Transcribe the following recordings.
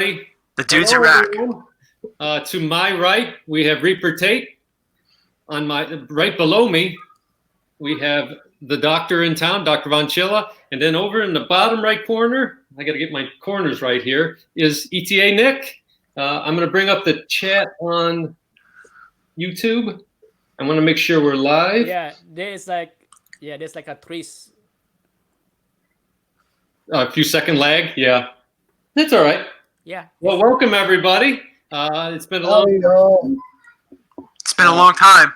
The dudes are back. To my right, we have Reaper Tate. On my right below me, we have the doctor in town, Dr. Von Chilla. And then over in the bottom right corner, I got to get my corners right here, is ETA Nick. I'm going to bring up the chat on YouTube. I want to make sure we're live. Yeah, there's like a few second lag. Yeah, that's all right. Yeah. Well, welcome everybody. It's been a long time.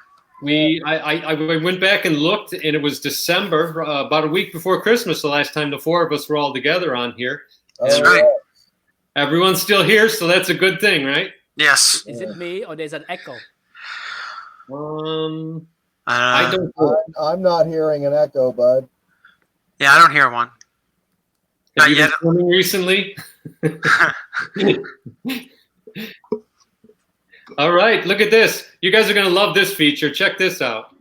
I went back and looked, and it was December, about a week before Christmas, the last time the four of us were all together on here. That's right. Everyone's still here, so that's a good thing, right? Yes. Is it me or there's an echo? I don't. I'm not hearing an echo, bud. Yeah, I don't hear one. Have you been swimming recently? All right, look at this. You guys are going to love this feature. Check this out.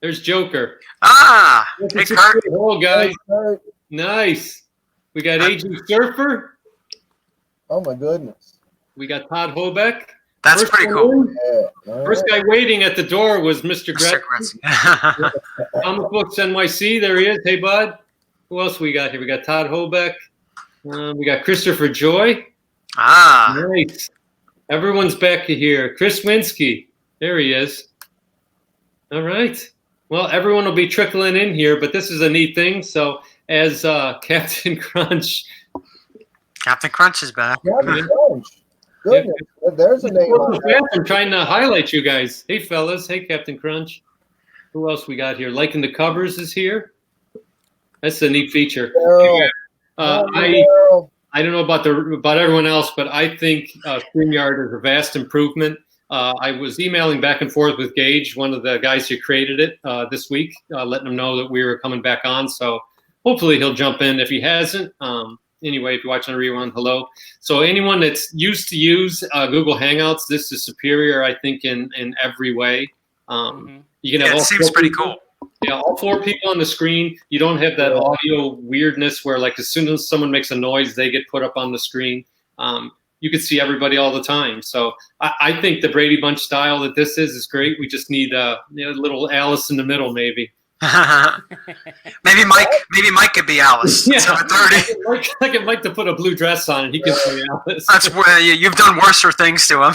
There's Joker. Ah, hey, Kurt. Oh, guys. Nice. We got AG Surfer. Oh, my goodness. We got Todd Hobeck. That's pretty cool. Yeah. First guy waiting at the door was Mr. Gretzky. Comic Books NYC. There he is. Hey, bud. Who else we got here? We got Todd Hobeck. We got Christopher Joy. Ah. Nice. Everyone's back here. Chris Winsky. There he is. All right. Well, everyone will be trickling in here, but this is a neat thing. So as Captain Crunch. Captain Crunch is back. Captain Crunch. Goodness. There's a name on that. I'm trying to highlight you guys. Hey, fellas. Hey, Captain Crunch. Who else we got here? Liking the Covers is here. That's a neat feature. I don't know about everyone else, but I think StreamYard is a vast improvement. I was emailing back and forth with Gage, one of the guys who created it, this week, letting him know that we were coming back on. So hopefully he'll jump in if he hasn't. Anyway, if you're watching a rerun, hello. So anyone that's used to use Google Hangouts, this is superior, I think, in every way. You can have it seems pretty cool. Yeah, all four people on the screen. You don't have that audio weirdness where, like, as soon as someone makes a noise, they get put up on the screen. You can see everybody all the time. So I think the Brady Bunch style that this is great. We just need a little Alice in the middle, maybe. maybe Mike could be Alice. Yeah, 7:30. I get Mike to put a blue dress on and he can play Alice. That's where you've done worser things to him.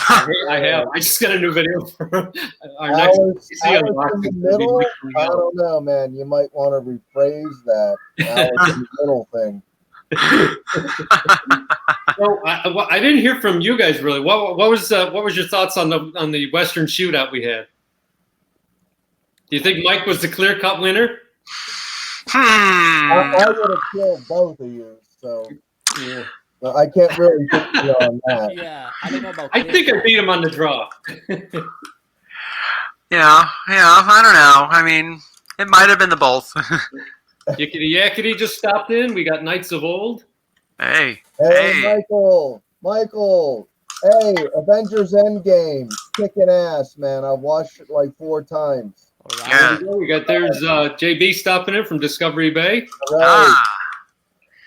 I have. I just got a new video for our Alice next in the middle? I don't know, man. You might want to rephrase that Alice in the middle thing. So I didn't hear from you guys really. What was your thoughts on the Western shootout we had? Do you think Mike was the clear-cut winner? I would have killed both of you, so yeah. But I can't really get you on that. Yeah, I don't know about. I think I beat him on the draw. Yeah, I don't know. I mean, it might have been the both. Yickety Yakety just stopped in. We got Knights of Old. Hey, Michael. Hey, Avengers Endgame, kicking ass, man. I've watched it like 4 times. All right. We got there's JB stopping in from Discovery Bay. Right.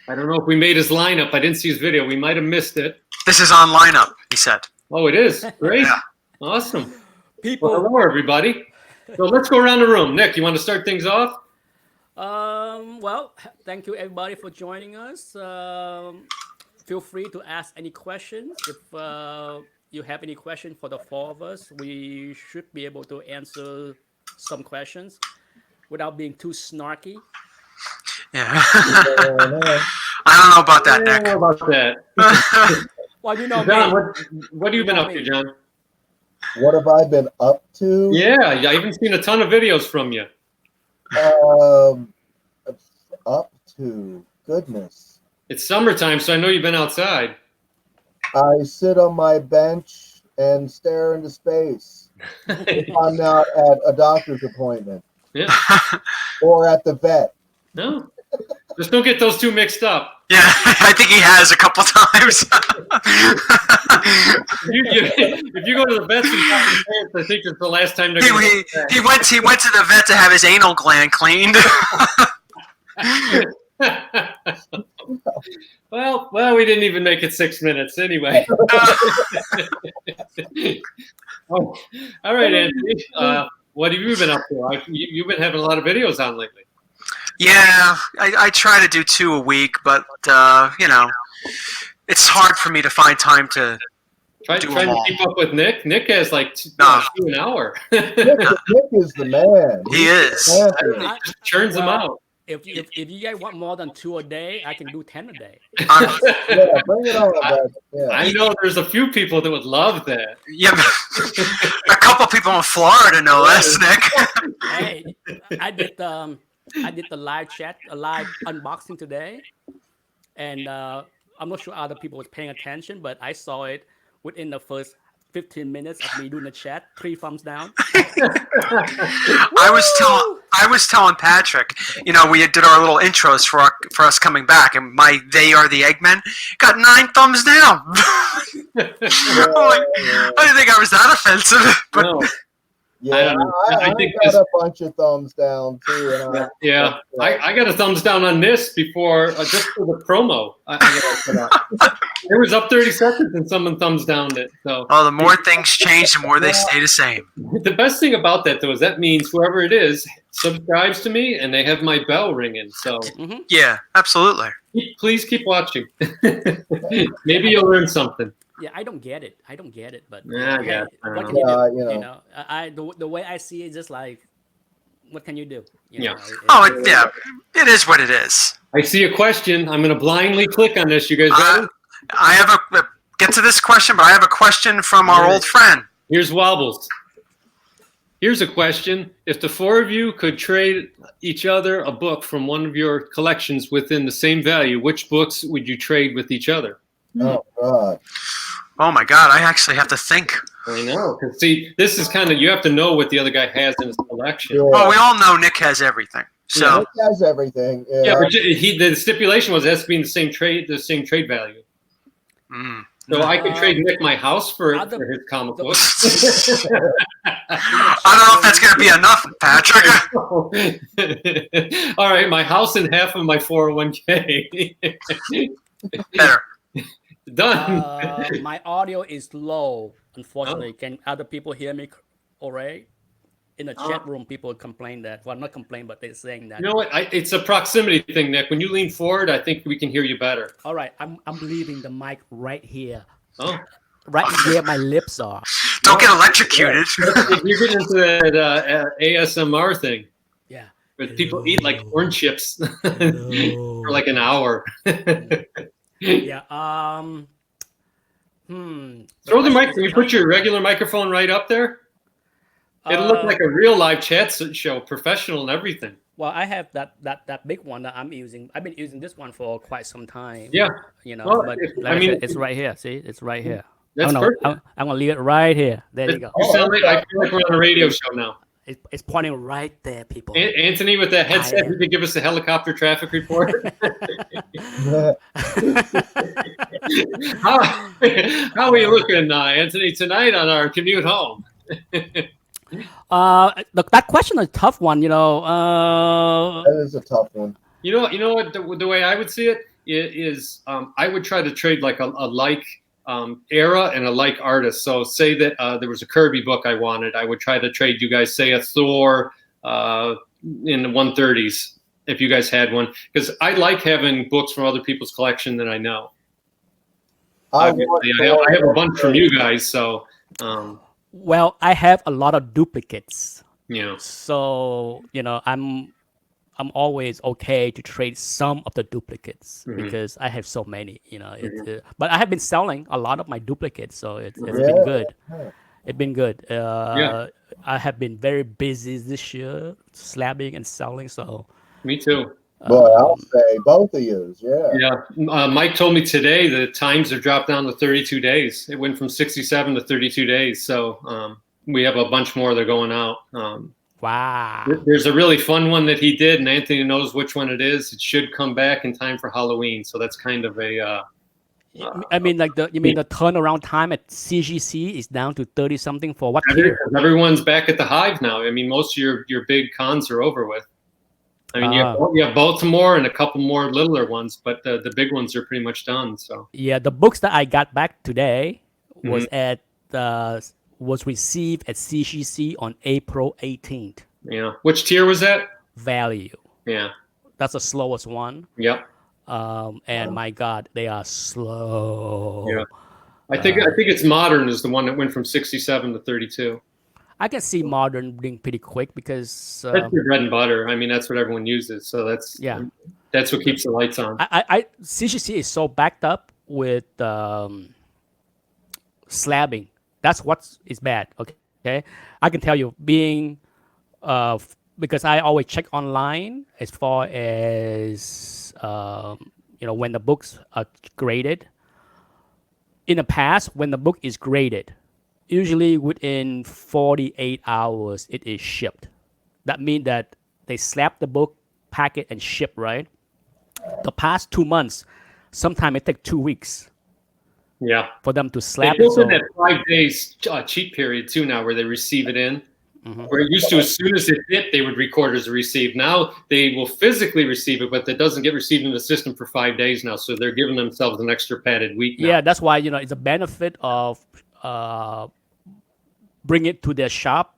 I don't know if we made his lineup. I didn't see his video. We might have missed it. This is on lineup, he said. Oh, it is. Great. Yeah. Awesome. People. Well, hello, everybody. So let's go around the room. Nick, you want to start things off? Well, thank you everybody for joining us. Feel free to ask any questions. If you have any questions for the 4 of us, we should be able to answer some questions without being too snarky. Yeah. I don't know about that, Nick. I don't know about that. Well, you know, John, what have you been up to, John? What have I been up to? Yeah, I haven't seen a ton of videos from you. Up to goodness. It's summertime, so I know you've been outside. I sit on my bench and stare into space. If I'm not at a doctor's appointment. Yeah. Or at the vet. No. Just don't get those two mixed up. Yeah, I think he has a couple times. If you go to the vets and pants, I think it's the last time they're going to he went to the vet to have his anal gland cleaned. Well, we didn't even make it 6 minutes anyway. Oh, all right, Anthony. What have you been up to? You've been having a lot of videos on lately. Yeah, I try to do 2 a week, but it's hard for me to find time to Trying them to all. keep up with Nick. Nick has like 2 an hour. Nick is the man. He is. Champion. I- Churns them Well, out. if you guys want more than 2 a day, I can do 10 a day. Yeah, bring it on. Bud. Yeah. I know there's a few people that would love that. Yeah, a couple people in Florida, no less, Nick. Hey, I did the live chat, a live unboxing today, and I'm not sure other people was paying attention, but I saw it within the first 15 minutes of me doing the chat. 3 thumbs down. I was telling Patrick, we did our little intros for us coming back, and they are the Eggmen got 9 thumbs down. I'm like, I didn't think I was that offensive, but No. Yeah, I think got a bunch of thumbs down too. And Yeah, I got a thumbs down on this before, just for the promo. I gotta put out. It was up 30 seconds and someone thumbs downed it. So the more things change, the more they stay the same. the best thing about that, though, is that means whoever it is subscribes to me and they have my bell ringing. So Yeah, absolutely. please keep watching. Maybe you'll learn something. Yeah, I don't get it. But Yeah, I guess. I what don't can know. you do? Yeah, The way I see it, just like, what can you do? Yeah. It is what it is. I see a question. I'm going to blindly click on this. You guys ready? I have get to this question, but I have a question from our old friend. Here's Wobbles. Here's a question. If the 4 of you could trade each other a book from one of your collections within the same value, which books would you trade with each other? oh God. Oh my God, I actually have to think. I know. 'Cause see, this is kind of, you have to know what the other guy has in his collection. Yeah. Well, we all know Nick has everything. So Nick has everything. Yeah. Yeah, but the stipulation was it has to be in the same trade value. So I could trade Nick my house for his comic book. I don't know if that's going to be enough, Patrick. All right, my house and half of my 401k. Better. Done. My audio is low, unfortunately. Can other people hear me all right? In the chat room, people complain that. Well, not complain, but they're saying that. You know what? It's a proximity thing, Nick. When you lean forward, I think we can hear you better. All right, I'm leaving the mic right here. Oh. Right where my lips are. Don't get electrocuted. You're getting into that ASMR thing. Yeah. Where people eat like corn chips for like an hour. Yeah. Throw the mic. Can you put your regular microphone right up there? It'll look like a real live chat show, professional and everything. Well, I have that big one that I'm using. I've been using this one for quite some time. Yeah. Well, but I mean, it's right here. See, it's right here. That's perfect. I'm gonna leave it right here. There you go. You sound like, I feel like we're on a radio show now. It's pointing right there, people. Anthony, with that headset, you could give us a helicopter traffic report. How are we looking, Anthony, tonight on our commute home? That question is a tough one. That is a tough one. You know what? The way I would see it is, I would try to trade like a like era and a like artist. So say that there was a Kirby book I wanted, I would try to trade you guys, say a Thor in the 130s, if you guys had one, because I like having books from other people's collection that I know. I have a bunch from you guys, so. Well, I have a lot of duplicates. Yeah. So I'm always okay to trade some of the duplicates because I have so many. But I have been selling a lot of my duplicates, so it's been good. It's been good. I have been very busy this year, slabbing and selling. So. Me too. But I'll say both of you. Yeah. Yeah. Mike told me today the times have dropped down to 32 days. It went from 67 to 32 days. So we have a bunch more that are going out. Wow. There's a really fun one that he did, and Anthony knows which one it is. It should come back in time for Halloween. So that's kind of a. I mean, the turnaround time at CGC is down to 30 something for what period? Everyone's back at the Hive now. I mean, most of your big cons are over with. I mean, you have Baltimore and a couple more littler ones, but the big ones are pretty much done. So Yeah, the books that I got back today was Mm-hmm. was received at CGC on April 18th. yeah, which tier was that? Value. Yeah, That's the slowest one. yep. And my God, they are slow. Yeah. I think it's modern is the one that went from 67 to 32. I can see modern being pretty quick because That's your bread and butter. I mean, that's what everyone uses. So that's what keeps the lights on. CGC is so backed up with slabbing. That's what is bad. Okay, I can tell you being because I always check online as far as when the books are graded. In the past, when the book is graded, usually within 48 hours it is shipped. That means that they slap the book, pack it, and ship, right? The past 2 months, sometimes it takes 2 weeks Yeah. for them to They slap it. built in So, that 5 days cheat period too now where they receive it in. Mhm. Where it used to, as soon as it hit, they would record as a receive. Now they will physically receive it, but that doesn't get received in the system for 5 days now. So they're giving themselves an extra padded week now. yeah, that's why it's a benefit of bring it to their shop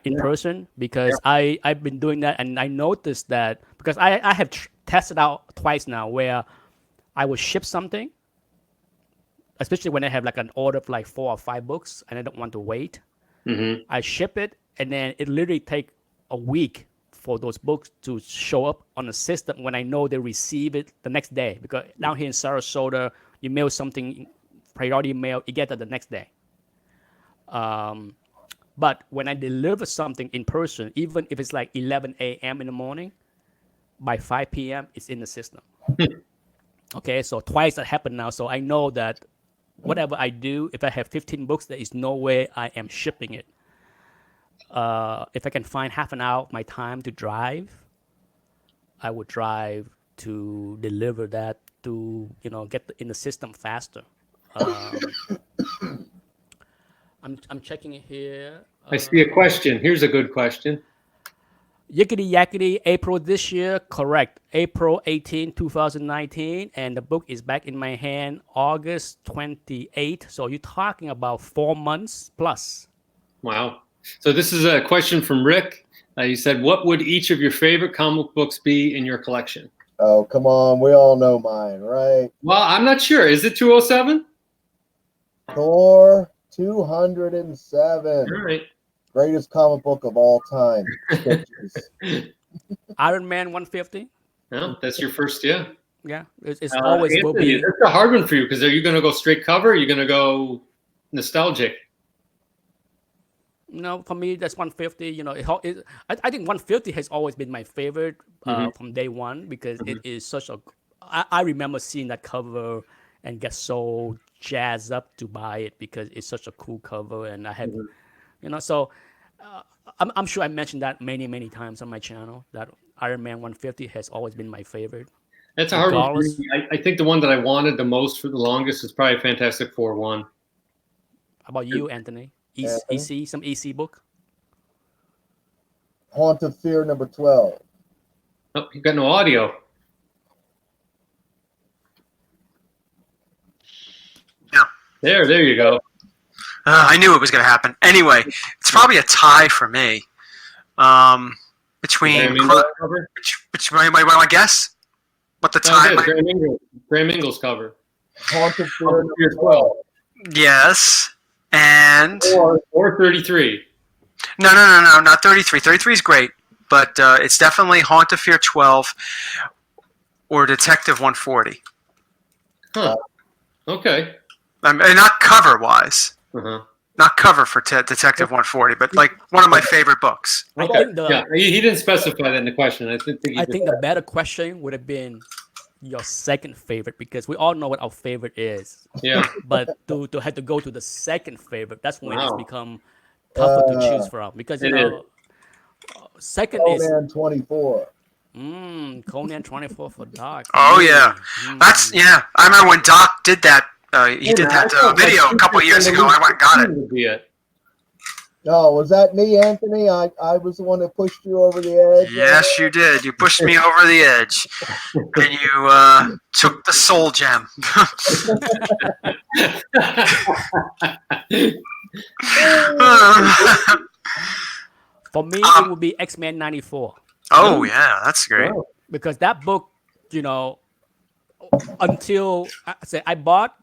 in person because I've been doing that and I noticed that because I have tested out twice now where I will ship something, especially when I have like an order of like 4 or 5 books and I don't want to wait. Mm-hmm. I ship it and then it literally take a week for those books to show up on the system when I know they receive it the next day. Because down here in Sarasota, you mail something, priority mail, you get it the next day. But when I deliver something in person, even if it's like 11 a.m. in the morning, by 5 p.m. it's in the system. Okay, so twice that happened now. So I know that whatever I do, if I have 15 books, there is no way I am shipping it. If I can find half an hour of my time to drive, I would drive to deliver that to get in the system faster. I'm checking it here. I see a question. Here's a good question. Yickety Yakety, April this year, correct. April 18, 2019, and the book is back in my hand August 28. So you're talking about 4 months plus. Wow. So this is a question from Rick. He said, what would each of your favorite comic books be in your collection? Oh, come on. We all know mine, right? Well, I'm not sure. Is it 207? Thor 207. All right. Greatest comic book of all time. Iron Man 150. No, that's your first, yeah. Yeah, it's always will Anthony, be. that's a hard one for you because are you going to go straight cover? Or are you going to go nostalgic? No, for me that's 150. I think 150 has always been my favorite from day one because it is such a. I remember seeing that cover and get so jazzed up to buy it because it's such a cool cover and I have, so I'm sure I mentioned that many times on my channel that Iron Man 150 has always been my favorite. That's a hard one. For me. I think the one that I wanted the most for the longest is probably Fantastic Four 1. How about you, Anthony? EC, some EC book? Haunt of Fear number 12. Oh, you got no audio. Yeah. There you go. I knew it was going to happen. Anyway, it's probably a tie for me. Between which anybody want to guess? What the tie? Graham Ingles cover. Haunt of Fear number 12. Yes. And or 33. No, not 33. 33 is great, but it's definitely Haunt of Fear 12 or Detective 140. Huh. Okay. And not cover wise. Uh-huh. Not cover for Detective 140, but like one of my favorite books. Okay. He didn't specify that in the question. I think the better question would have been your second favorite because we all know what our favorite is. Yeah. But to have to go to the second favorite, that's when it's become tougher to choose from because second Conan is Conan 24. Conan 24 for Doc. Oh yeah, that's I remember when Doc did that. He did that video a couple of years ago. I went and got it. No, was that me, Anthony? I was the one that pushed you over the edge. Yes, you did. You pushed me over the edge, and you took the soul gem. For me, it would be X-Men 94. Oh yeah, that's great. Because that book, until I bought,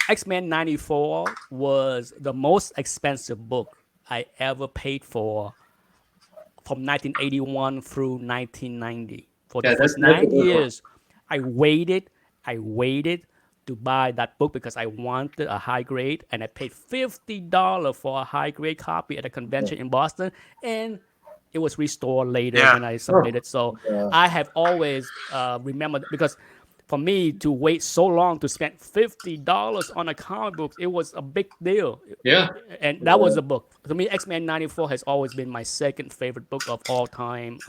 X-Men 94 was the most expensive book I ever paid for from 1981 through 1990. For the first 9 years, I waited to buy that book because I wanted a high grade, and I paid $50 for a high grade copy at a convention in Boston, and it was restored later when I submitted. So I have always remembered, because for me to wait so long to spend $50 on a comic book, it was a big deal. Yeah. And that was a book. To me, X-Men 94 has always been my second favorite book of all time.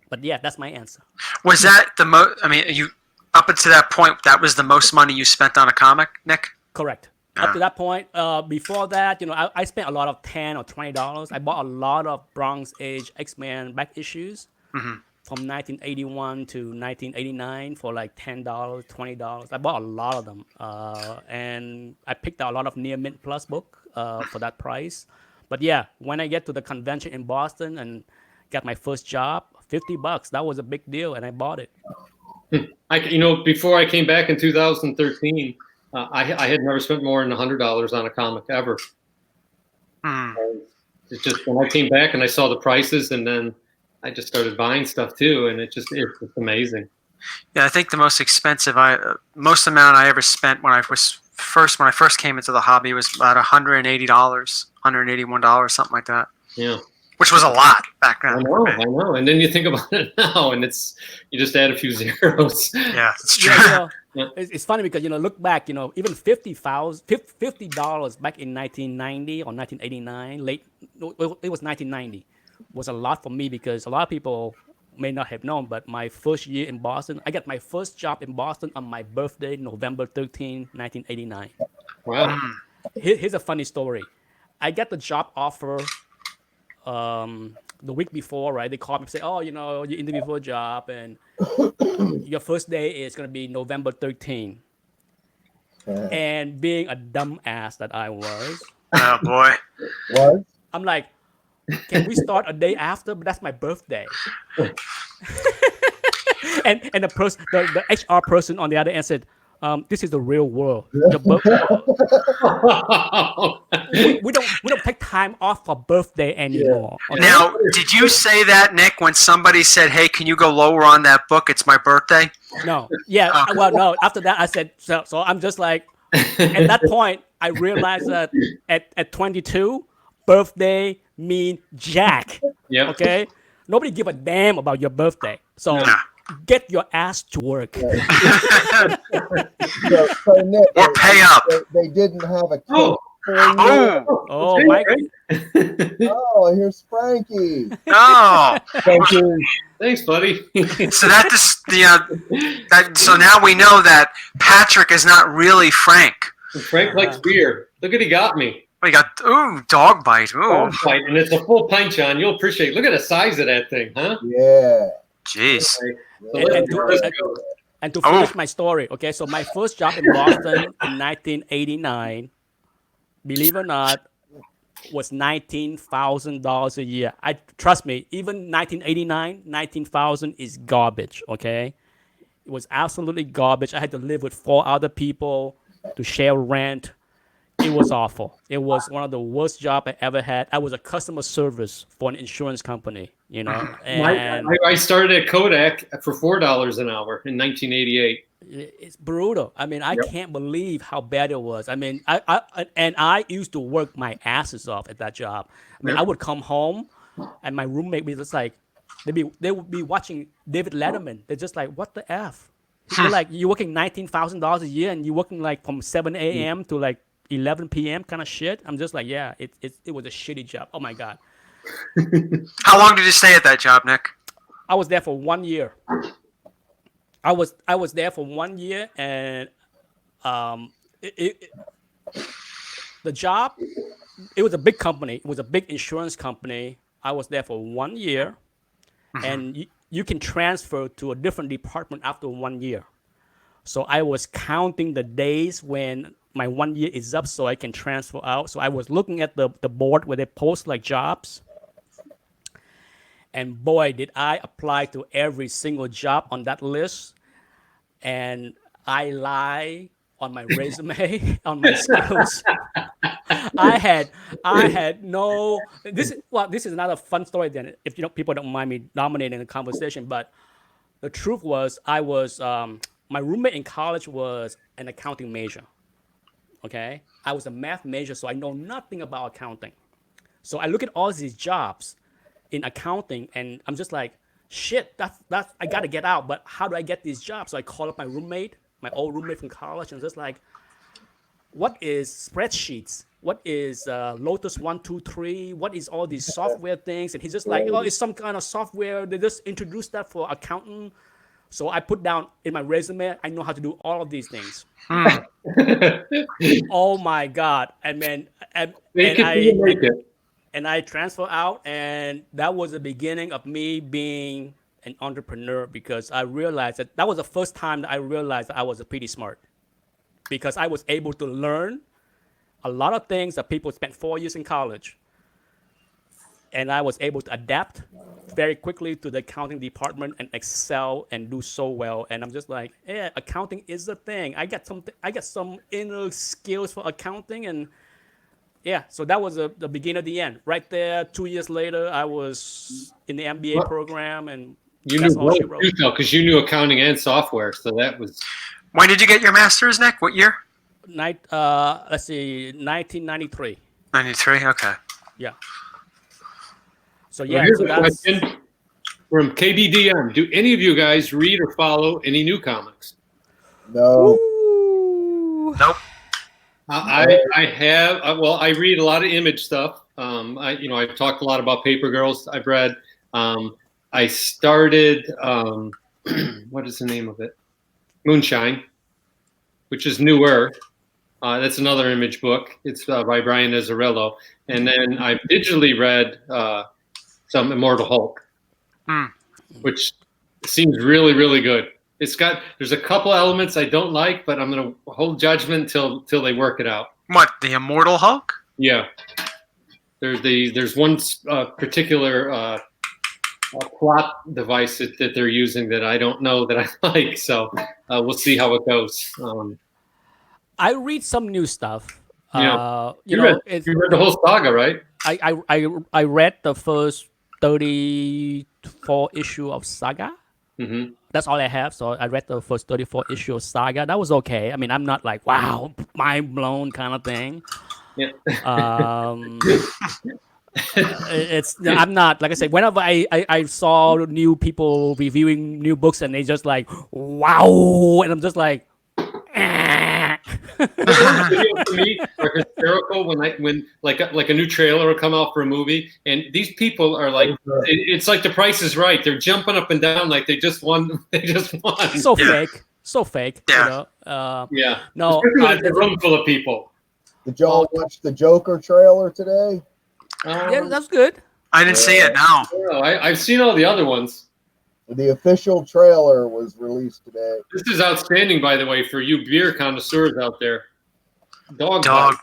But yeah, that's my answer. Was that the most? I mean, you up until that point, that was the most money you spent on a comic, Nick? Correct. Up to that point, before that, I spent a lot of $10 or $20. I bought a lot of Bronze Age X-Men back issues from 1981 to 1989 for like $10, $20. I bought a lot of them, and I picked out a lot of near mint plus book for that price. But yeah, when I get to the convention in Boston and got my first job, $50. That was a big deal, and I bought it. Before I came back in 2013. I had never spent more than $100 on a comic ever. It's just when I came back and I saw the prices, and then I just started buying stuff too, and it's just amazing. Yeah, I think the most expensive most amount I ever spent when I first came into the hobby was about $180, $181, something like that. Yeah. Which was a lot back then. I know. And then you think about it now, and you just add a few zeros. Yeah, it's true. It's funny because look back, even $50 back in 1990 or 1989, it was 1990, was a lot for me, because a lot of people may not have known, but my first year in Boston, I got my first job in Boston on my birthday, November 13, 1989. Wow. Here's a funny story. I got the job offer the week before, right? They called me and say, "Oh, you interviewed for a job, and your first day is going to be November 13." And being a dumb ass that I was, oh boy, What? I'm like, "Can we start a day after?" But that's my birthday. and the HR person on the other end said, "This is the real world. We don't take time off for birthday anymore." Okay? Now, did you say that, Nick, when somebody said, "Hey, can you go lower on that book? It's my birthday"? No. Yeah. Well, no. After that, I said so. I'm just like, at that point, I realized that at 22, birthday mean jack. Yeah. Okay. Nobody give a damn about your birthday. So get your ass to work. So Nick, Or pay up. They didn't have a cake for you. Oh, Mike. Oh, here's Frankie. Oh, Thank you. Thanks, buddy. so so now we know that Patrick is not really Frank. Frank likes beer. Look at he got me. We got dog bite. Ooh, Fight, and it's a full pint, John. You'll appreciate it. Look at the size of that thing, huh? Yeah. jeez. And to finish my story, okay, so my first job in Boston in 1989, believe it or not, was $19,000 a year. Trust me, even 1989, 19,000 is garbage, okay? It was absolutely garbage. I had to live with 4 other people to share rent. It was awful. It was one of the worst jobs I ever had. I was a customer service for an insurance company, you know. And I started at Kodak for $4 an hour in 1988. It's brutal. I mean, I can't believe how bad it was. I mean, I used to work my asses off at that job. I mean, I would come home, and my roommate was just like, they would be watching David Letterman. They're just like, what the F? They're like, you're working $19,000 a year, and you're working like from 7 a.m. to like 11 p.m. kind of shit. I'm just like, yeah, it was a shitty job. Oh my God. How long did you stay at that job, Nick? I was there for 1 year. I was there for 1 year, and the job, it was a big company. It was a big insurance company. I was there for 1 year, and you can transfer to a different department after 1 year. So I was counting the days when my 1 year is up so I can transfer out. So I was looking at the board where they post like jobs. And boy, did I apply to every single job on that list. And I lie on my resume, on my skills. I had no. This is another fun story. Then, if people don't mind me dominating the conversation, but the truth was, I was my roommate in college was an accounting major. Okay, I was a math major, so I know nothing about accounting. So I look at all these jobs in accounting, and I'm just like, shit, that's I gotta get out. But how do I get these jobs? So I call up my old roommate from college, and just like, what is spreadsheets? What is Lotus 123? What is all these software things? And he's just like, oh, it's some kind of software. They just introduced that for accountant. So I put down in my resume, I know how to do all of these things. Oh my God. And then and I transfer out, and that was the beginning of me being an entrepreneur, because I realized that was the first time that I realized that I was pretty smart, because I was able to learn a lot of things that people spent 4 years in college. And I was able to adapt very quickly to the accounting department and excel and do so well. And I'm just like, yeah, accounting is the thing. I got some inner skills for accounting, and yeah. So that was the beginning of the end. Right there, 2 years later, I was in the MBA program, and you knew both because you knew accounting and software. So that was. When did you get your master's, Nick? What year? Let's see, 1993. 93. Okay. Yeah. So yeah, well, here's a question from KBDM. Do any of you guys read or follow any new comics? No. Ooh. Nope. I have. Well, I read a lot of Image stuff. I've talked a lot about Paper Girls. I've read. I started. What is the name of it? Moonshine, which is newer. That's another Image book. It's by Brian Azzarello. And then I've digitally read some Immortal Hulk, which seems really, really good. There's a couple elements I don't like, but I'm going to hold judgment till they work it out. What, the Immortal Hulk? Yeah. There's one particular plot device that they're using that I don't know that I like. So we'll see how it goes. I read some new stuff. You read the whole saga, right? I read the first 34 issue of Saga. Mm-hmm. That's all I have. So I read the first 34 issue of Saga. That was okay. I mean, I'm not like, wow, mind blown kind of thing. Yeah. I'm not, like I said, whenever I saw new people reviewing new books and they just like, wow, and I'm just like, videos to me are hysterical when like a new trailer will come out for a movie, and these people are like, it's like The Price is Right. They're jumping up and down like they just won. So fake. Yeah. Yeah. No. It's a room full of people. Did y'all watch the Joker trailer today? Yeah, that's good. I didn't see it. No. I've seen all the other ones. The official trailer was released today. This is outstanding, by the way, for you beer connoisseurs out there. Dog Bite.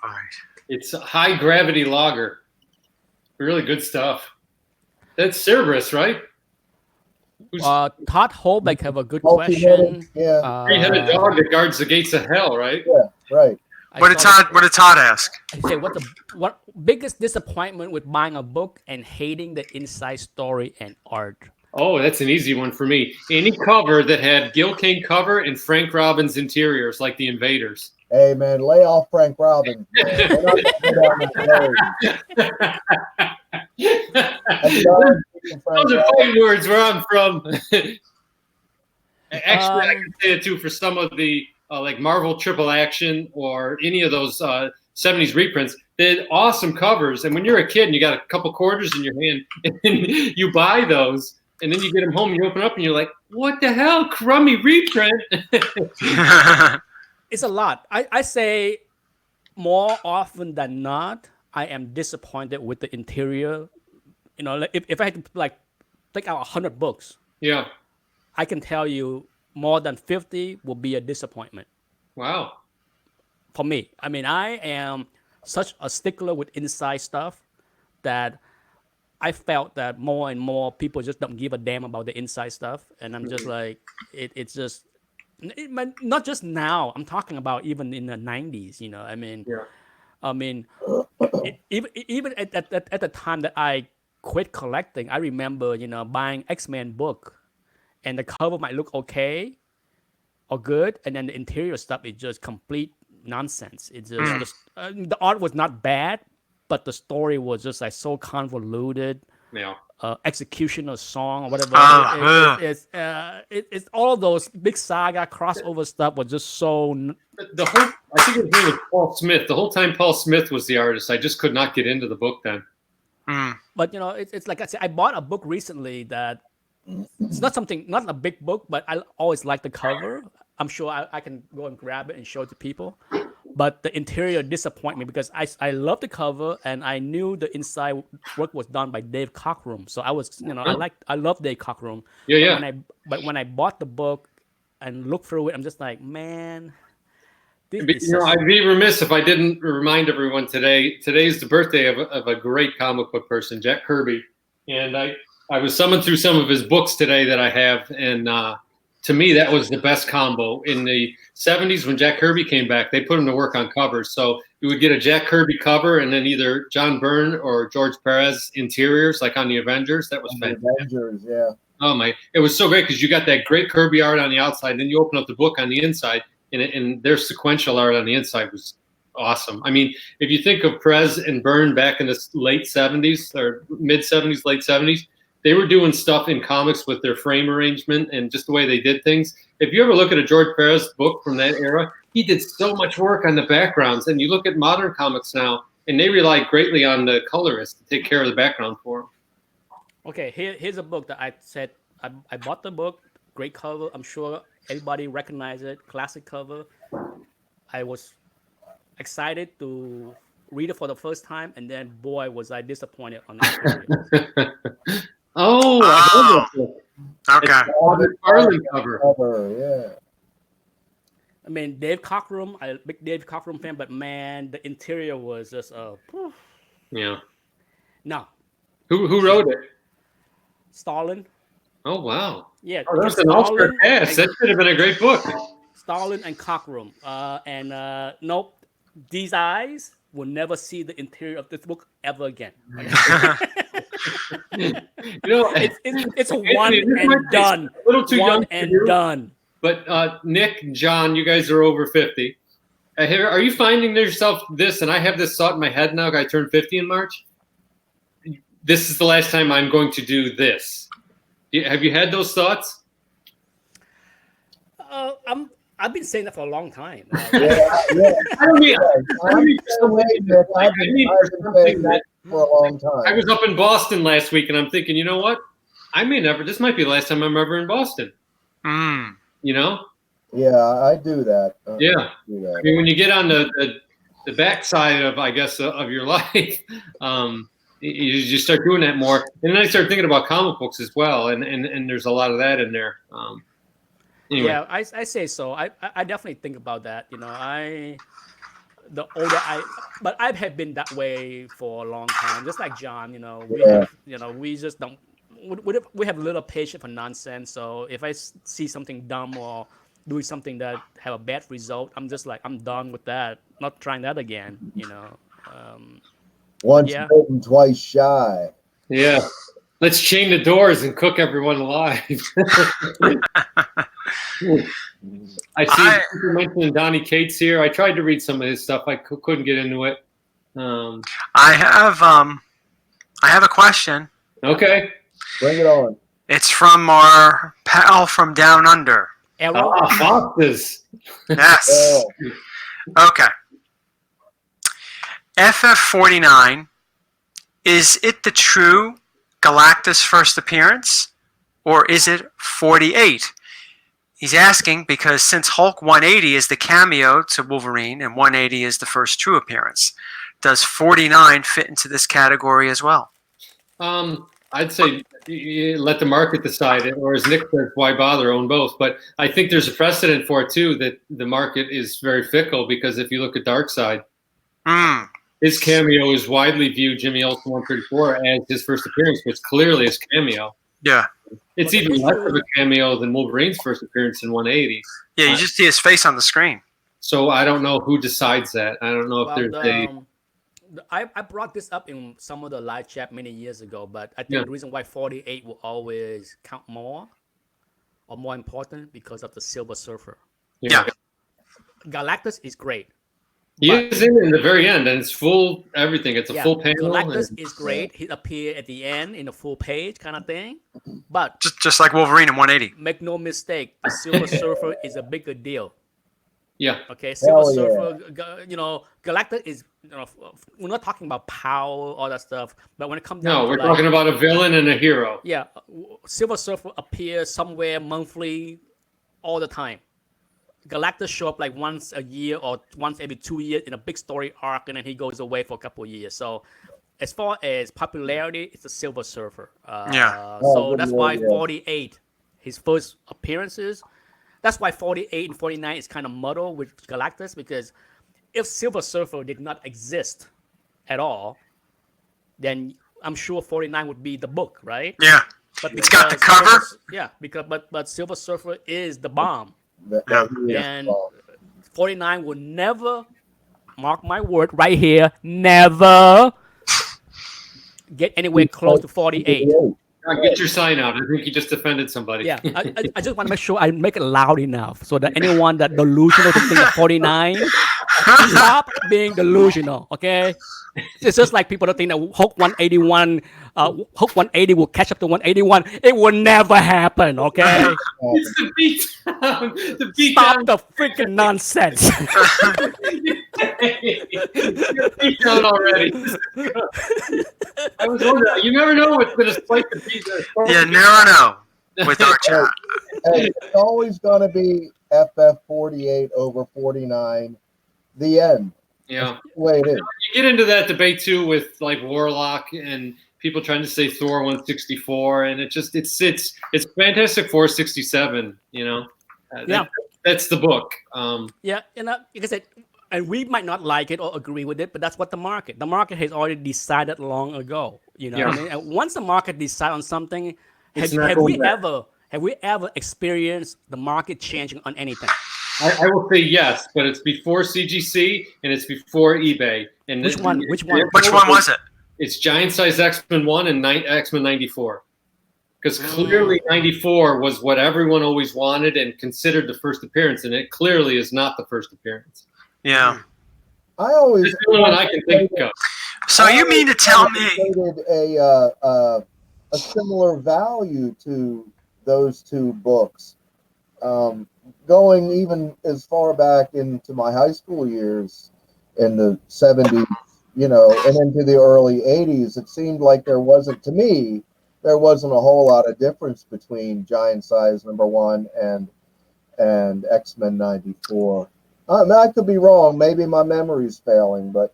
It's a high gravity lager. Really good stuff. That's Cerberus, right? Todd Holbeck have a good question. Yeah. Three-headed dog that guards the gates of hell, right? Yeah, right. What did Todd ask? I say, what biggest disappointment with buying a book and hating the inside story and art? Oh, that's an easy one for me. Any cover that had Gil Kane cover and Frank Robbins interiors, like the Invaders. Hey, man, lay off Frank Robbins. Those are fighting words where I'm from. Actually, I can say it too for some of the like Marvel Triple Action or any of those 70s reprints. They had awesome covers. And when you're a kid and you got a couple quarters in your hand and you buy those, and then you get them home and you open up and you're like, what the hell? Crummy reprint. It's a lot. I say more often than not, I am disappointed with the interior. You know, like, if I had to like take out 100 books, Yeah. I can tell you more than 50 will be a disappointment Wow. for me. I mean, I am such a stickler with inside stuff that I felt that more and more people just don't give a damn about the inside stuff, and I'm just like, it's just not just now. I'm talking about even in the '90s. You know, Yeah. I mean, even at the time that I quit collecting, I remember buying X-Men book, and the cover might look okay or good, and then the interior stuff is just complete nonsense. It's just the art was not bad, but the story was just like so convoluted. Yeah. Execution of song or whatever. It's all those big saga crossover stuff was just so. The whole, I think his name was Paul Smith. The whole time Paul Smith was the artist, I just could not get into the book then. But it's like I said, I bought a book recently that it's not a big book, but I always like the cover. I'm sure I can go and grab it and show it to people. But the interior disappointed me because I love the cover and I knew the inside work was done by Dave Cockrum. So I was, I love Dave Cockrum. Yeah. But when I bought the book and looked through it, I'm just like, man. I'd be remiss if I didn't remind everyone today. Today's the birthday of a great comic book person, Jack Kirby. And I was summoned through some of his books today that I have. And to me, that was the best combo. In the 70s, when Jack Kirby came back, they put him to work on covers. So you would get a Jack Kirby cover and then either John Byrne or George Perez interiors, like on the Avengers. That was fantastic. Avengers, yeah. Oh, my. It was so great because you got that great Kirby art on the outside. Then you open up the book on the inside, and their sequential art on the inside was awesome. I mean, if you think of Perez and Byrne back in the late 70s or mid 70s, late 70s, they were doing stuff in comics with their frame arrangement and just the way they did things. If you ever look at a George Perez book from that era, he did so much work on the backgrounds. And you look at modern comics now, and they rely greatly on the colorist to take care of the background for them. Okay, here's a book that I said I bought the book, great cover. I'm sure everybody recognized it, classic cover. I was excited to read it for the first time, and then boy was I disappointed on that. Oh, I love that book. Okay. The Carlin cover. Yeah. I mean, Dave Cockrum, I'm a big Dave Cockrum fan, but man, the interior was just Yeah. No. Who wrote it? Stalin. Oh, wow. Yeah. Oh, that's an Oscar pass. That should have been a great book. Stalin and Cockrum. Nope. These eyes will never see the interior of this book ever again. It's a one and done. A little too young one and done. But Nick, John, you guys are over 50. Are you finding yourself this? And I have this thought in my head now. I turned 50 in March. This is the last time I'm going to do this. Have you had those thoughts? I've been saying that for a long time. I don't mean for a long time. I was up in Boston last week, and I'm thinking, you know what? This might be the last time I'm ever in Boston. You know? Yeah, I do that. Yeah. I mean, when you get on the backside of, I guess, of your life, you start doing that more. And then I start thinking about comic books as well, and there's a lot of that in there. Anyway. Yeah, I say so. I definitely think about that. But I have been that way for a long time. Just like John, we just don't. We have little patience for nonsense. So if I see something dumb or doing something that have a bad result, I'm just like, I'm done with that. Not trying that again. Once bitten, twice shy. Yeah. Let's chain the doors and cook everyone alive. I see you mentioning Donny Cates here. I tried to read some of his stuff. I couldn't get into it. I have a question. Okay. Bring it on. It's from our pal from down under. Foxes. Yes. Okay. FF49, is it the true Galactus first appearance, or is it 48? He's asking because since Hulk 180 is the cameo to Wolverine and 180 is the first true appearance, does 49 fit into this category as well? I'd say let the market decide it, or as Nick says, why bother? Own both. But I think there's a precedent for it too, that the market is very fickle, because if you look at Darkseid, his cameo is widely viewed, Jimmy Olsen 134, as his first appearance, which clearly is cameo. Yeah. It's even less of a cameo than Wolverine's first appearance in 180. Yeah, you just see his face on the screen. So I don't know who decides that. I don't know if there's I brought this up in some of the live chat many years ago, but I think the reason why 48 will always count more or more important because of the Silver Surfer. Yeah. Galactus is great. He is in the very end, and it's full everything. It's a full panel. Galactus is great. He appeared at the end in a full page kind of thing. But just like Wolverine in 180. make no mistake, the Silver Surfer is a bigger deal. Yeah. Okay, Silver Surfer, Galactus is, we're not talking about power, all that stuff, but when it comes down to we're talking about a villain and a hero. Yeah, Silver Surfer appears somewhere monthly all the time. Galactus show up like once a year or once every 2 years in a big story arc, and then he goes away for a couple of years. So as far as popularity, it's the Silver Surfer. So that's why 48, his first appearances, that's why 48 and 49 is kind of muddled with Galactus, because if Silver Surfer did not exist at all, then I'm sure 49 would be the book, right? Yeah. But it's got the cover. But Silver Surfer is the bomb. And 49 will never, mark my word right here, never get anywhere close to 48. Get your sign out. I think you just offended somebody. Yeah, I just want to make sure I make it loud enough so that anyone that delusional to think of 49, stop being delusional, okay? It's just like people that think that Hulk 181, Hulk 180 will catch up to 181. It will never happen, okay? It's the beatdown. The beatdown. Stop the freaking nonsense. You're beat down already. I was wondering. You never know what's going to spike the beat. You never know with our chat. Hey, it's always going to be FF48 over 49. The end. Yeah. Wait, you get into that debate too with like Warlock and people trying to say Thor 164, and it's Fantastic Four 67. That's the book. Yeah, like I said, and we might not like it or agree with it, but that's what the market has already decided long ago. What I mean? And once the market decides on something, have we ever experienced the market changing on anything? I will say yes, but it's before CGC and it's before eBay. And which one? Which one was it? It's Giant Size X-Men 1 and X-Men 94. Because clearly 94 was what everyone always wanted and considered the first appearance, and it clearly is not the first appearance. Yeah. I always. It's the only one I can think of. So you mean to tell me a similar value to those two books? Going even as far back into my high school years in the 70s, and into the early 80s, it seemed like there wasn't a whole lot of difference between Giant Size #1 and X-Men 94. I could be wrong. Maybe my memory's failing, but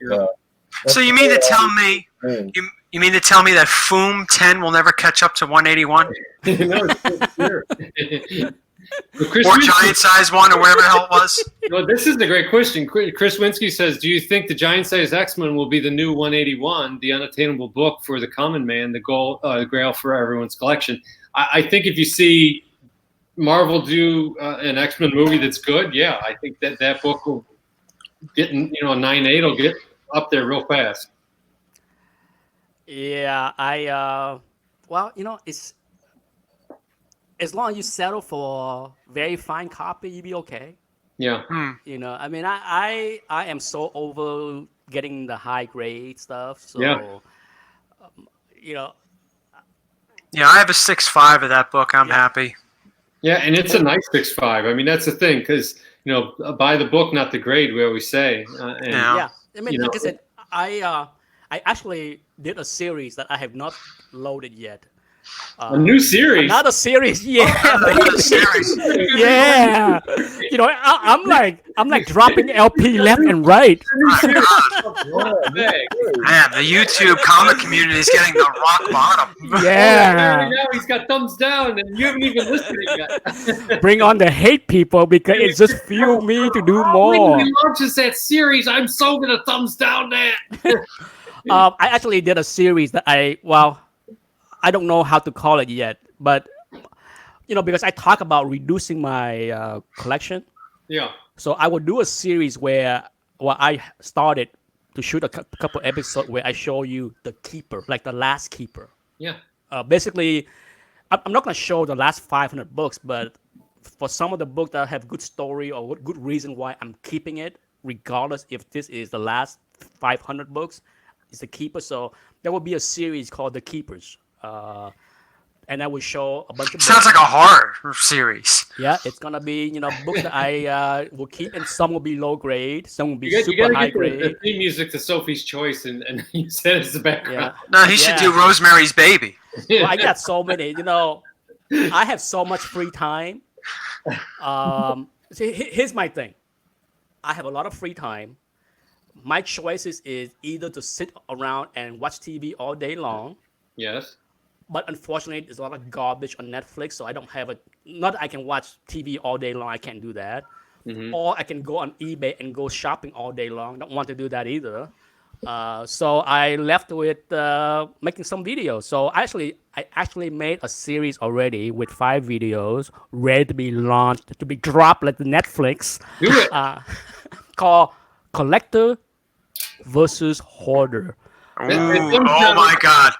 so you mean to tell me you mean to tell me that Foom 10 will never catch up to 181? No, it's clear. Or Giant Size 1 or whatever the hell it was? Well, this is a great question. Chris Winsky says, do you think the Giant Size X-Men will be the new 181, the unattainable book for the common man, the grail for everyone's collection? I think if you see Marvel do an X-Men movie that's good, yeah, I think that book will get, a 9.8 will get up there real fast. Yeah, it's, as long as you settle for a very fine copy, you'll be okay. Yeah. I mean, I am so over getting the high grade stuff. So, Yeah, I have a 6.5 of that book. I'm happy. Yeah, and it's a nice 6.5. I mean, that's the thing, because, buy the book, not the grade, we always say. I mean, like I said, I actually did a series that I have not loaded yet. A new series. Another series, yeah, Another series. yeah. You know, I'm like dropping LP left and right. Man, the YouTube comic community is getting the rock bottom. Yeah, Now he's got thumbs down, and you haven't even listened yet. bring on the hate people because it just fueled me to do When more. he launches that series, I'm so gonna thumbs down that. I actually did a series that I don't know how to call it yet, but you know, because I talk about reducing my collection, Yeah. so I would do a series where I started to shoot a couple episodes where I show you the keeper, like the last keeper. Yeah. Basically, I'm not going to show the last 500 books, but for some of the books that have good story or good reason why I'm keeping it, regardless if this is the last 500 books, it's the keeper. So there will be a series called The Keepers. And I will show a bunch of Sounds books. like a horror series. Yeah, it's gonna be, you know, books that I will keep, and some will be low grade, some will be You super gotta high get the grade. theme music to Sophie's Choice, and you said it's the background. Yeah. No, he should do Rosemary's Baby. Well, I got so many, you know, I have so much free time. See, here's my thing. I have a lot of free time. My choices is either to sit around and watch TV all day long, Yes. but unfortunately, there's a lot of garbage on Netflix, so I don't have not that I can watch TV all day long. I can't do that. Or I can go on eBay and go shopping all day long. Don't want to do that either. So I left with making some videos. So I actually made a series already with 5 videos ready to be launched, to be dropped like the Netflix, Do it. called Collector versus Hoarder. Ooh, oh my God.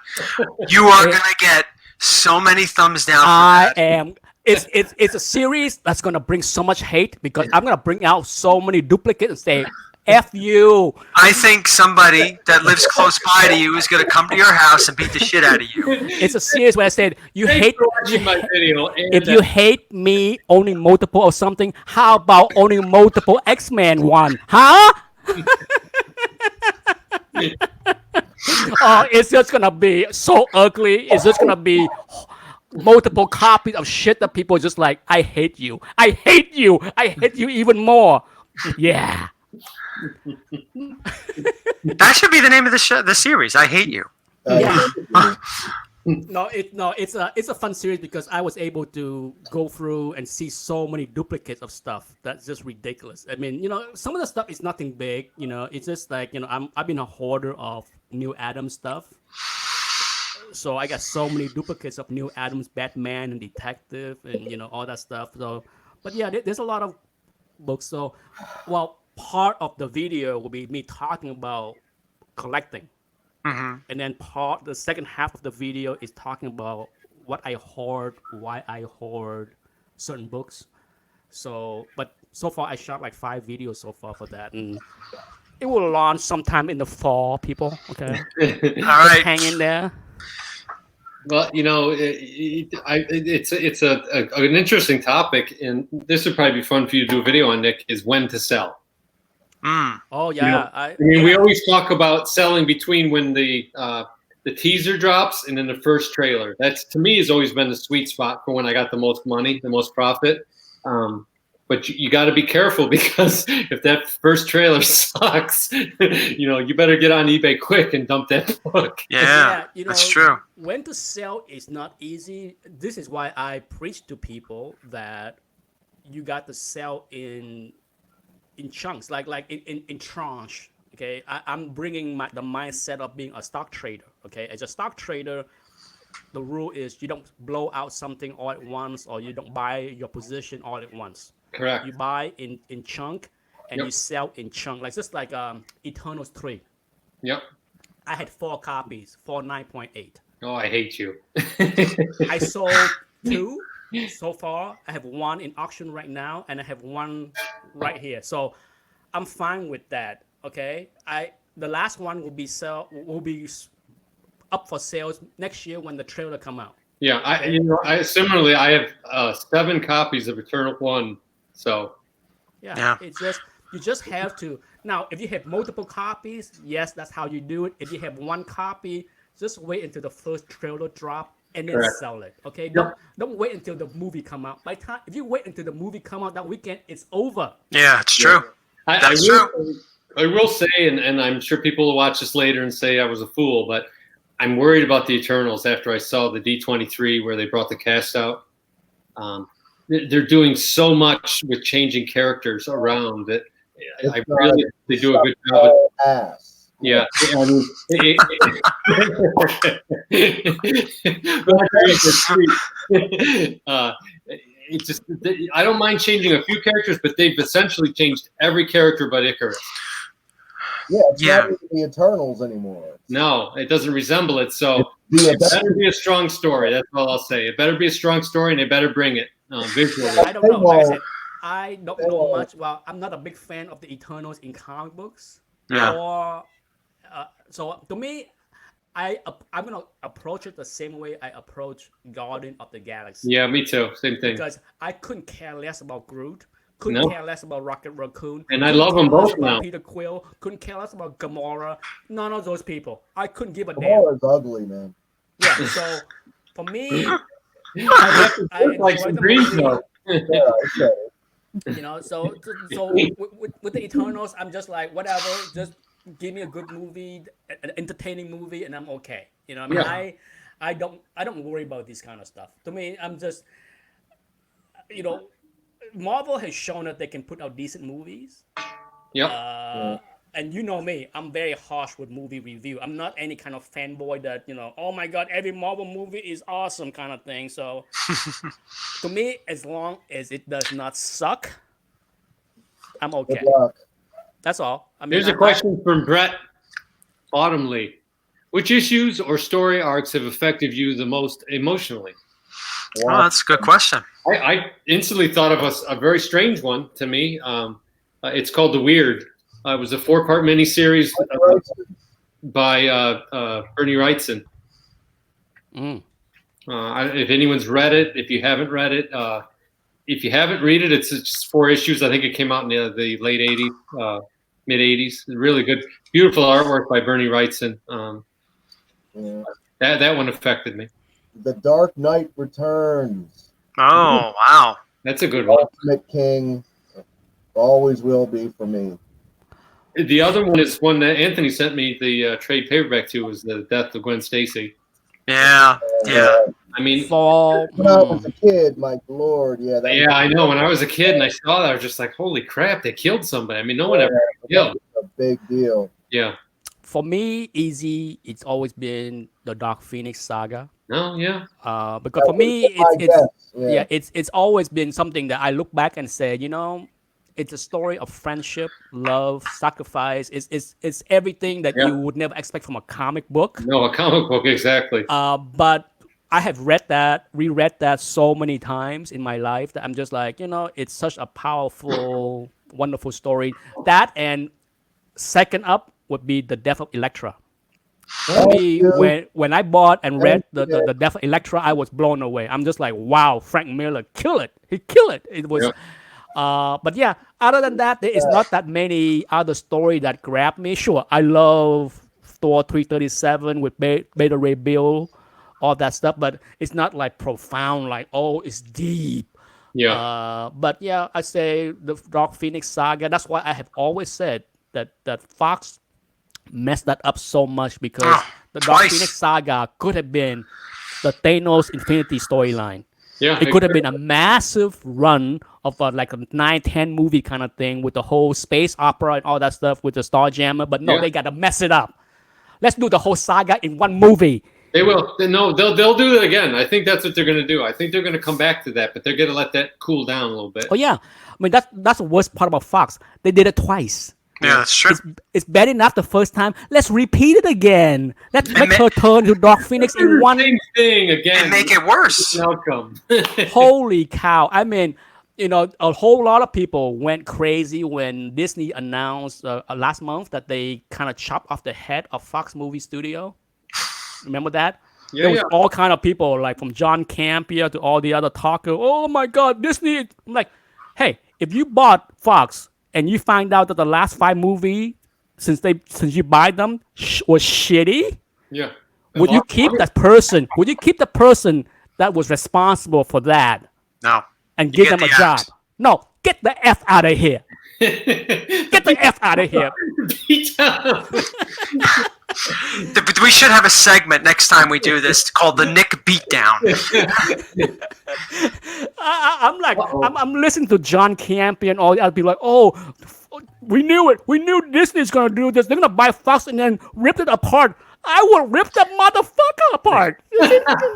You are going to get so many thumbs down. I am. It's a series that's gonna bring so much hate because I'm gonna bring out so many duplicates and say, "F you." I think somebody that lives close by to you is going to come to your house and beat the shit out of you. It's a series where I said you Thanks hate. for watching my video. And, If you hate me owning multiple or something, how about owning multiple X-Men one? Huh? Oh, it's just gonna be so ugly. It's just gonna be multiple copies of shit that people just like, I hate you. I hate you. I hate you even more. Yeah. That should be the name of the series. I hate you. Yeah. It's a fun series because I was able to go through and see so many duplicates of stuff that's just ridiculous. I mean, you know, some of the stuff is nothing big, you know, it's just like, you know, I've been a hoarder of Neil Adams stuff. So I got so many duplicates of Neil Adams, Batman and Detective and, you know, all that stuff. So, but yeah, there's a lot of books. So, well, part of the video will be me talking about collecting. And then the second half of the video is talking about what I hoard, why I hoard certain books. So, but so far I shot like 5 videos so far for that, and it will launch sometime in the fall. People, okay, All right. hang in there. Well, you know, it's an interesting topic, and this would probably be fun for you to do a video on, Nick. Is when to sell. Oh yeah, You know, I mean, we always talk about selling between when the teaser drops and then the first trailer. That's, to me, has always been the sweet spot for when I got the most money, the most profit. But you got to be careful because if that first trailer sucks, you know, you better get on eBay quick and dump that book. Yeah, you know, that's true. When to sell is not easy. This is why I preach to people that you got to sell in chunks, like in tranche. Okay, I'm bringing the mindset of being a stock trader. Okay, as a stock trader, the rule is you don't blow out something all at once, or you don't buy your position all at once. Correct. You buy in chunk and you sell in chunk. Like just like Eternals 3. Yep. I had 4 copies for 9.8. Oh, I hate you. I sold 2 so far. I have 1 in auction right now, and I have 1 right here. So I'm fine with that. Okay. The last one will be up for sales next year when the trailer come out. Yeah, I similarly I have 7 copies of Eternal 1. So yeah, it's just you just have to. Now, if you have multiple copies, yes, that's how you do it. If you have 1 copy, just wait until the first trailer drop and then Correct. sell it. Okay, Yep. don't wait until the movie come out. By time if you wait until the movie come out that weekend, it's over. Yeah, it's true. That's I will say, and I'm sure people will watch this later and say I was a fool, but I'm worried about the Eternals after I saw the D23 where they brought the cast out. They're doing so much with changing characters around that I really they do a good job. All ass. Yeah, I mean, it just I don't mind changing a few characters, but they've essentially changed every character but Icarus. Yeah, it's not even the Eternals anymore. No, it doesn't resemble it. So The it better be a strong story. That's all I'll say. It better be a strong story, and they better bring it visually. I don't know. Like I said, I don't know much. Well, I'm not a big fan of the Eternals in comic books. Yeah. Or, so to me, I'm gonna approach it the same way I approach Guardian of the Galaxy. Yeah, me too. Same thing. Because I couldn't care less about Groot. Couldn't care less about Rocket Raccoon. And I love them both now. Peter Quill. Couldn't care less about Gamora. None of those people. I couldn't give a damn. Gamora's ugly, man. Yeah. So for me, I like enjoy some the dreams movie. though. Yeah, okay. You know, so with the Eternals, I'm just like whatever. Just give me a good movie, an entertaining movie, and I'm okay. You know, I mean, Yeah. I don't worry about this kind of stuff. To me, I'm just, you know, Marvel has shown that they can put out decent movies. Yep. And you know me, I'm very harsh with movie review. I'm not any kind of fanboy that, you know, oh my God, every Marvel movie is awesome kind of thing. So to me, as long as it does not suck, I'm okay. Good luck. That's all. I mean, Here's a I'm- question from Brett Autumnley. Which issues or story arcs have affected you the most emotionally? Oh, that's a good question. I instantly thought of a very strange one to me. It's called The Weird. It was a 4-part miniseries by Bernie Wrightson. If anyone's read it, if you haven't read it, if you haven't read it, it's just 4 issues. I think it came out in the late 80s, mid 80s. Really good, beautiful artwork by Bernie Wrightson. Yeah. That one affected me. The Dark Knight Returns. Oh, wow. That's a good one. Ultimate King. Always will be for me. The other one is one that Anthony sent me the trade paperback to, was the death of Gwen Stacy. Yeah. I mean, For When I was a kid, my lord, yeah. That yeah, I know. When I was a kid and I saw that, I was just like, holy crap, they killed somebody. I mean, no one ever killed. was a big deal. Yeah. for me, easy. It's always been the Dark Phoenix saga. No, yeah. Because for me, I guess, yeah, it's always been something that I look back and say, you know, it's a story of friendship, love, sacrifice. It's everything that you would never expect from a comic book. No, a comic book, exactly. But I have reread that so many times in my life that I'm just like, you know, it's such a powerful, wonderful story. That and second up would be the death of Elektra. For me, when I bought and read the death of Elektra, I was blown away. I'm just like, wow, Frank Miller killed it. He killed it. It was. But yeah, other than that, there is not that many other story that grabbed me. Sure, I love Thor 337 with Beta Ray Bill, all that stuff, but it's not like profound, like, oh, it's deep. Yeah. But yeah, I say the Dark Phoenix saga. That's why I have always said that Fox messed that up so much, because the Dark Phoenix saga could have been the Thanos Infinity storyline. Yeah, it could have been a massive run of like a 9-10 movie kind of thing with the whole space opera and all that stuff with the Starjammer. But no, they got to mess it up. Let's do the whole saga in one movie. They will. No, they'll do it again. I think that's what they're going to do. I think they're going to come back to that, but they're going to let that cool down a little bit. Oh yeah, I mean that's the worst part about Fox. They did it twice. Yeah, that's true. It's bad enough the first time. Let's repeat it again. Let's make her turn to Dark Phoenix in one thing again. And make it worse. Outcome. Holy cow! I mean, you know, a whole lot of people went crazy when Disney announced last month that they kind of chopped off the head of Fox Movie Studio. Remember that? Yeah, there was all kind of people, like from John Campea to all the other talkers. Oh my God, Disney! I'm like, hey, if you bought Fox and you find out that the last 5 movies since you buy them was shitty, yeah, would you keep that person? Would you keep the person that was responsible for that No. and You give get them a the job? axe. No, get the F out of here. Get the F out of here. We should have a segment next time we do this called the Nick Beatdown. I'm like, Uh-oh. I'm listening to John Campion. I'll be like, oh, we knew it. We knew Disney's gonna do this. They're gonna buy Fox and then rip it apart. I will rip that motherfucker apart.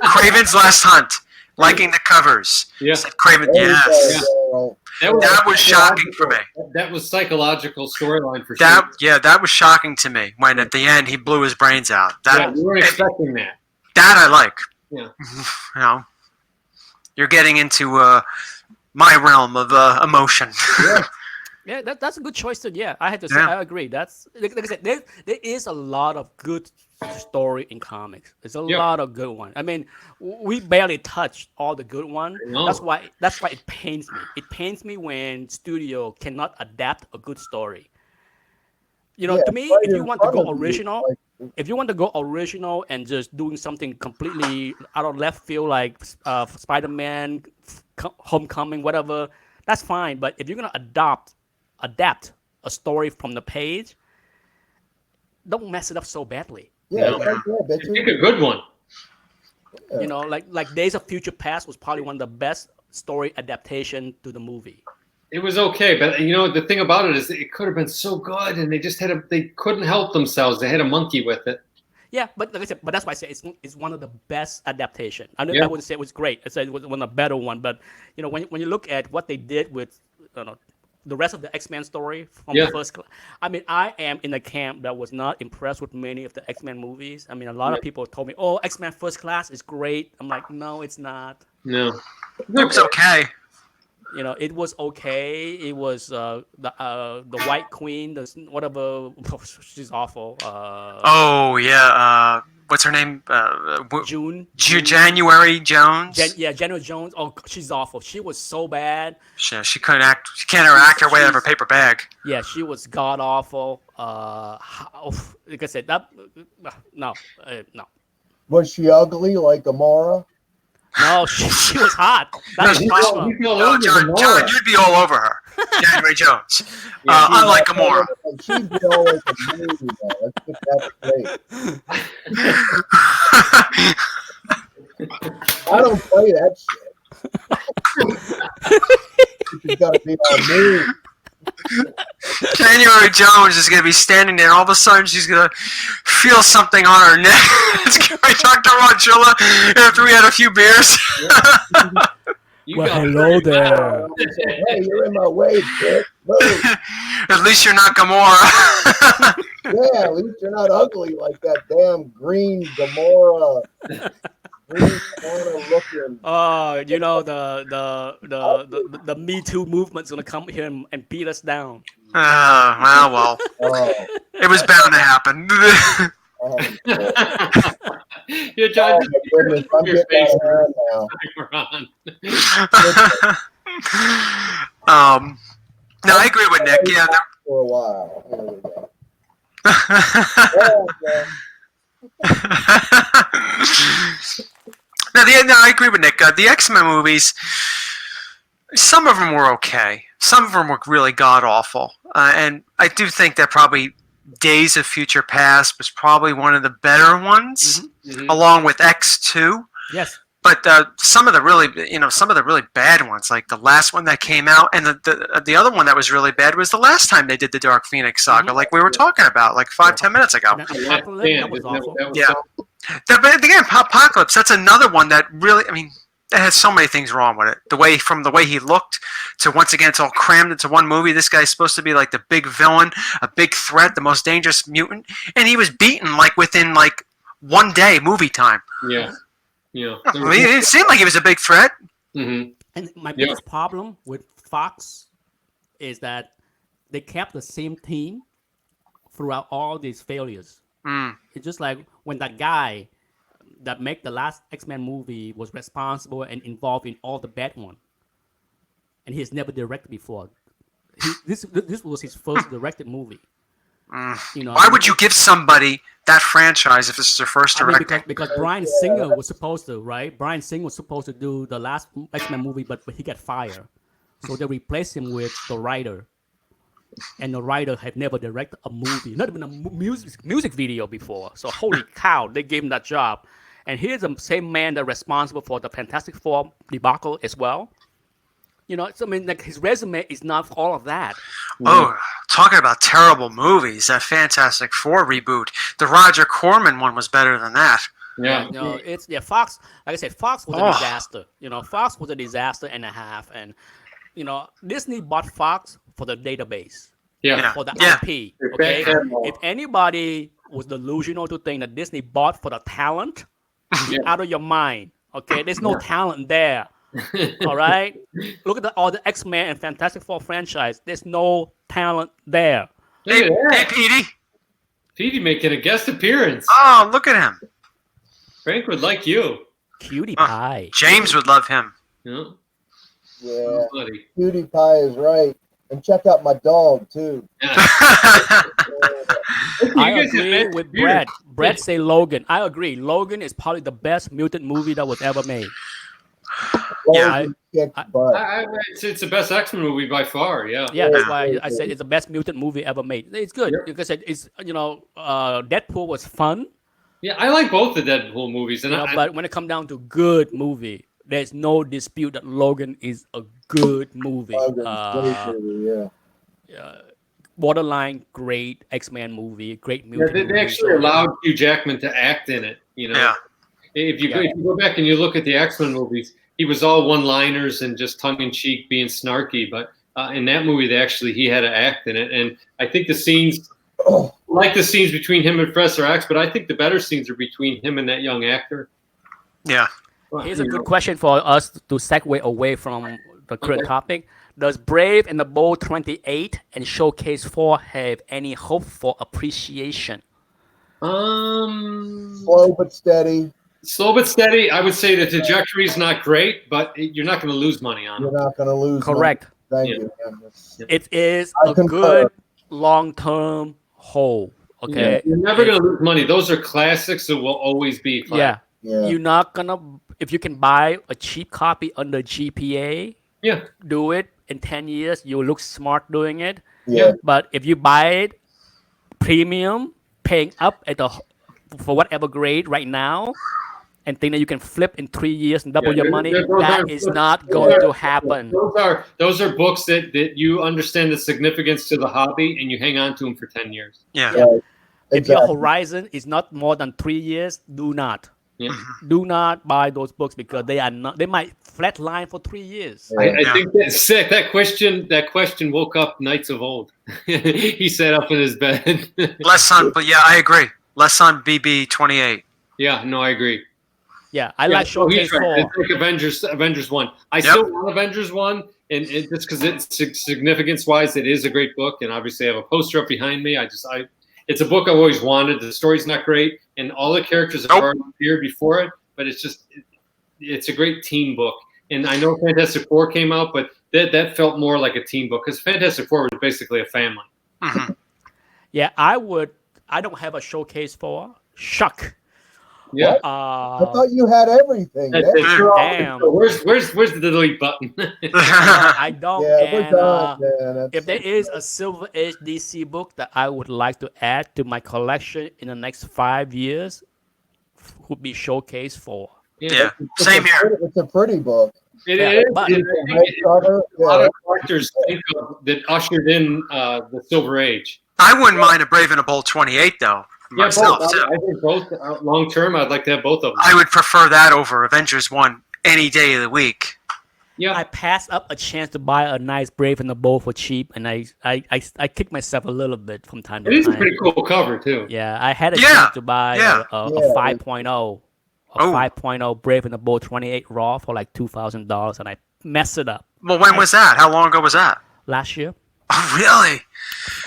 Craven's Last Hunt, liking the covers. Yeah. Said Craven, There you yes. go, That was shocking for me. That was psychological storyline for That sure. that was shocking to me when at the end he blew his brains out. Yeah, That we weren't expecting that. that I like. Yeah. You know, you're getting into my realm of emotion. Yeah, that's a good choice too. Yeah, I had to say, Yeah. I agree. That's like I said, there is a lot of good story in comics. There's a Yeah. lot of good one. I mean, we barely touched all the good one. I know. That's why it pains me. It pains me when studio cannot adapt a good story. You know, Yeah, to me, right if you in want to front go of you, original, like- if you want to go original and just doing something completely out of left field, like Spider-Man, Homecoming, whatever, that's fine. But if you're gonna adapt a story from the page, don't mess it up so badly. Yeah, No. it's like that, bitch. Pick a good one. Yeah. You know, like Days of Future Past was probably one of the best story adaptation to the movie. It was okay, but you know the thing about it is it could have been so good, and they just they couldn't help themselves. They had a monkey with it. Yeah, but like I said, but that's why I say it's one of the best adaptation. I Yeah. wouldn't say it was great. I said it was one of the better one. But you know, when you look at what they did with the rest of the X-Men story from Yeah. the first, I mean, I am in the camp that was not impressed with many of the X-Men movies. I mean, a lot of people told me, "Oh, X-Men First Class is great." I'm like, no, it's not. No, It was okay. You know, it was okay. It was the White Queen, the whatever. She's awful. Oh yeah. What's her name? June. January Jones. January Jones. Oh, she's awful. She was so bad. She couldn't act. She can't act her way out of her paper bag. Yeah, she was god awful. Like I said, no. Was she ugly like Amora? No, she was hot. That's the problem. He's all No, over John, Gamora. you'd be all over her. January Jones. Yeah, Unlike Gamora. She'd be all over the movie, though. Let's get that straight. I don't play that shit. She's got to be on me. January Jones is going to be standing there. All of a sudden, she's going to feel something on her neck. It's going to be Dr. Rodrilla after we had a few beers. You Well, got hello there. Hey, you're in my way, bitch. Move. At least you're not Gamora. Yeah, at least you're not ugly like that damn green Gamora. Green Gamora looking. You know the Me Too movement's gonna come here and beat us down. Well, Oh, it was bound to happen. oh, You're John. my goodness, I'm Your getting face. out of now. No, I agree with Nick. Yeah. For a while. Here we go. No, I agree with Nick. The X-Men movies, some of them were okay. Some of them were really god awful, and I do think that probably Days of Future Past was probably one of the better ones, Mhm. along with X2. Yes. But some of the really bad ones, like the last one that came out, and the other one that was really bad was the last time they did the Dark Phoenix saga, like we were talking about, like 5-10 minutes ago. Apocalypse, that was awful. Yeah. But again, Apocalypse, that's another one that really, I mean, it has so many things wrong with it. From the way he looked to, once again, it's all crammed into one movie. This guy's supposed to be like the big villain, a big threat, the most dangerous mutant, and he was beaten like within like 1 day movie time. Yeah. Yeah. I mean, it didn't seem like he was a big threat. Mm-hmm. And my Yeah. biggest problem with Fox is that they kept the same team throughout all these failures. Mm. It's just like when that guy that made the last X-Men movie was responsible and involved in all the bad one, and he has never directed before. This was his first directed movie. You know, Why would you give somebody that franchise if this is their first I mean, direct? because Bryan Singer was supposed to, right? Bryan Singer was supposed to do the last X-Men movie, but he got fired, so they replaced him with the writer. And the writer had never directed a movie, not even a music video before. So holy cow, they gave him that job. And here's the same man that's responsible for the Fantastic Four debacle as well. You know, so, I mean, like his resume is not all of that. Oh, talking about terrible movies, that Fantastic Four reboot. The Roger Corman one was better than that. Yeah. You know, it's Fox. Like I said, Fox was a disaster. You know, Fox was a disaster and a half. And you know, Disney bought Fox for the database, Yeah. for the Yeah. IP. Okay, if anybody was delusional to think that Disney bought for the talent, you're out of your mind. Okay, there's no talent there. All right, look at all the X-Men and Fantastic Four franchise. There's no talent there. Look at Hey, that. Petey. Petey making a guest appearance. Oh, look at him. Frank would like you. Cutie pie. James would love him. Yeah. Yeah, Buddy. Cutie Pie is right. And check out my dog too. Yeah. I You guys have agree been with here. Brett. Brett say Logan. I agree. Logan is probably the best mutant movie that was ever made. Yeah, Kicked butt. It's the best X-Men movie by far. Yeah. Yeah, that's why I said it's the best mutant movie ever made. It's good. Yeah. Like I said, it's Deadpool was fun, Yeah, I like both the Deadpool movies, and you know, but when it comes down to good movie, there's no dispute that Logan is a good movie. Logan's great movie, yeah. Borderline great X-Men movie, great yeah, mutant they movie. actually allowed Hugh Jackman to act in it. You know, Yeah. if you go back and you look at the X-Men movies, he was all one-liners and just tongue-in-cheek, being snarky. But in that movie, he had to act in it, and I think the scenes. Like the scenes between him and Professor X, but I think the better scenes are between him and that young actor. Yeah. Here's a good question for us to segue away from the current topic. Does Brave and the Bold 28 and Showcase 4 have any hope for appreciation? Slow but steady. Slow but steady. I would say the trajectory is not great, but you're not going to lose money on it. You're not going to lose. Correct. Money. Yeah. Thank you. man. That's- It is I a concur. good long-term hold. Okay. Yeah, you're never going to lose money. Those are classics that will always be classics. Yeah. Yeah. You're not gonna, if you can buy a cheap copy under GPA, Yeah. do it in 10 years. You look smart doing it. yeah. But if you buy it premium, paying up for whatever grade right now, and think that you can flip in 3 years and double Yeah, your money, those that aren't- is not going to happen. Those are books that you understand the significance to the hobby and you hang on to them for 10 years. Yeah. Yeah. If your Exactly. horizon is not more than 3 years, do not. Yeah. Do not buy those books because they are not. They might flatline for 3 years. I Yeah. think that's sick. That question woke up knights of old. He sat up in his bed. Less on, but yeah, I agree. Less on BB-28. Yeah, no, I agree. Yeah, I like so he's Showcase right. 4. It's like Avengers 1. I still want Avengers 1, and just because it's significance-wise, it is a great book, and obviously I have a poster up behind me. It's a book I've always wanted. The story's not great, and all the characters have already appeared before it, but it's a great team book. And I know Fantastic Four came out, but that felt more like a team book, because Fantastic Four was basically a family. Hmm. Yeah, I don't have a Showcase 4. Shuck. Yeah. I thought you had everything. That's man. it. Damn. So where's the delete button? I don't. Yeah, we're and, done, man. That's- if there is a Silver Age DC book that I would like to add to my collection in the next 5 years, would be Showcase 4. Yeah. Same here. It's a pretty book. It Yeah, is. but- and I think Nice cover. a lot Yeah. of collectors think of that ushered in the Silver Age. I wouldn't mind a Brave and a Bold 28 though. Yeah, Myself both. too. I think both long term. I'd like to have both of them. I would prefer that over Avengers 1 any day of the week. Yeah, I passed up a chance to buy a nice Brave and the Bold for cheap, and I kick myself a little bit from time to it is a time. pretty cool cover too. Yeah, I had a Yeah, chance to buy yeah. a Yeah. 5.0, Oh. 5.0 Brave and the Bold 28 raw for like $2,000, and I messed it up Well, when was that? How long ago was that? last year. Oh, really?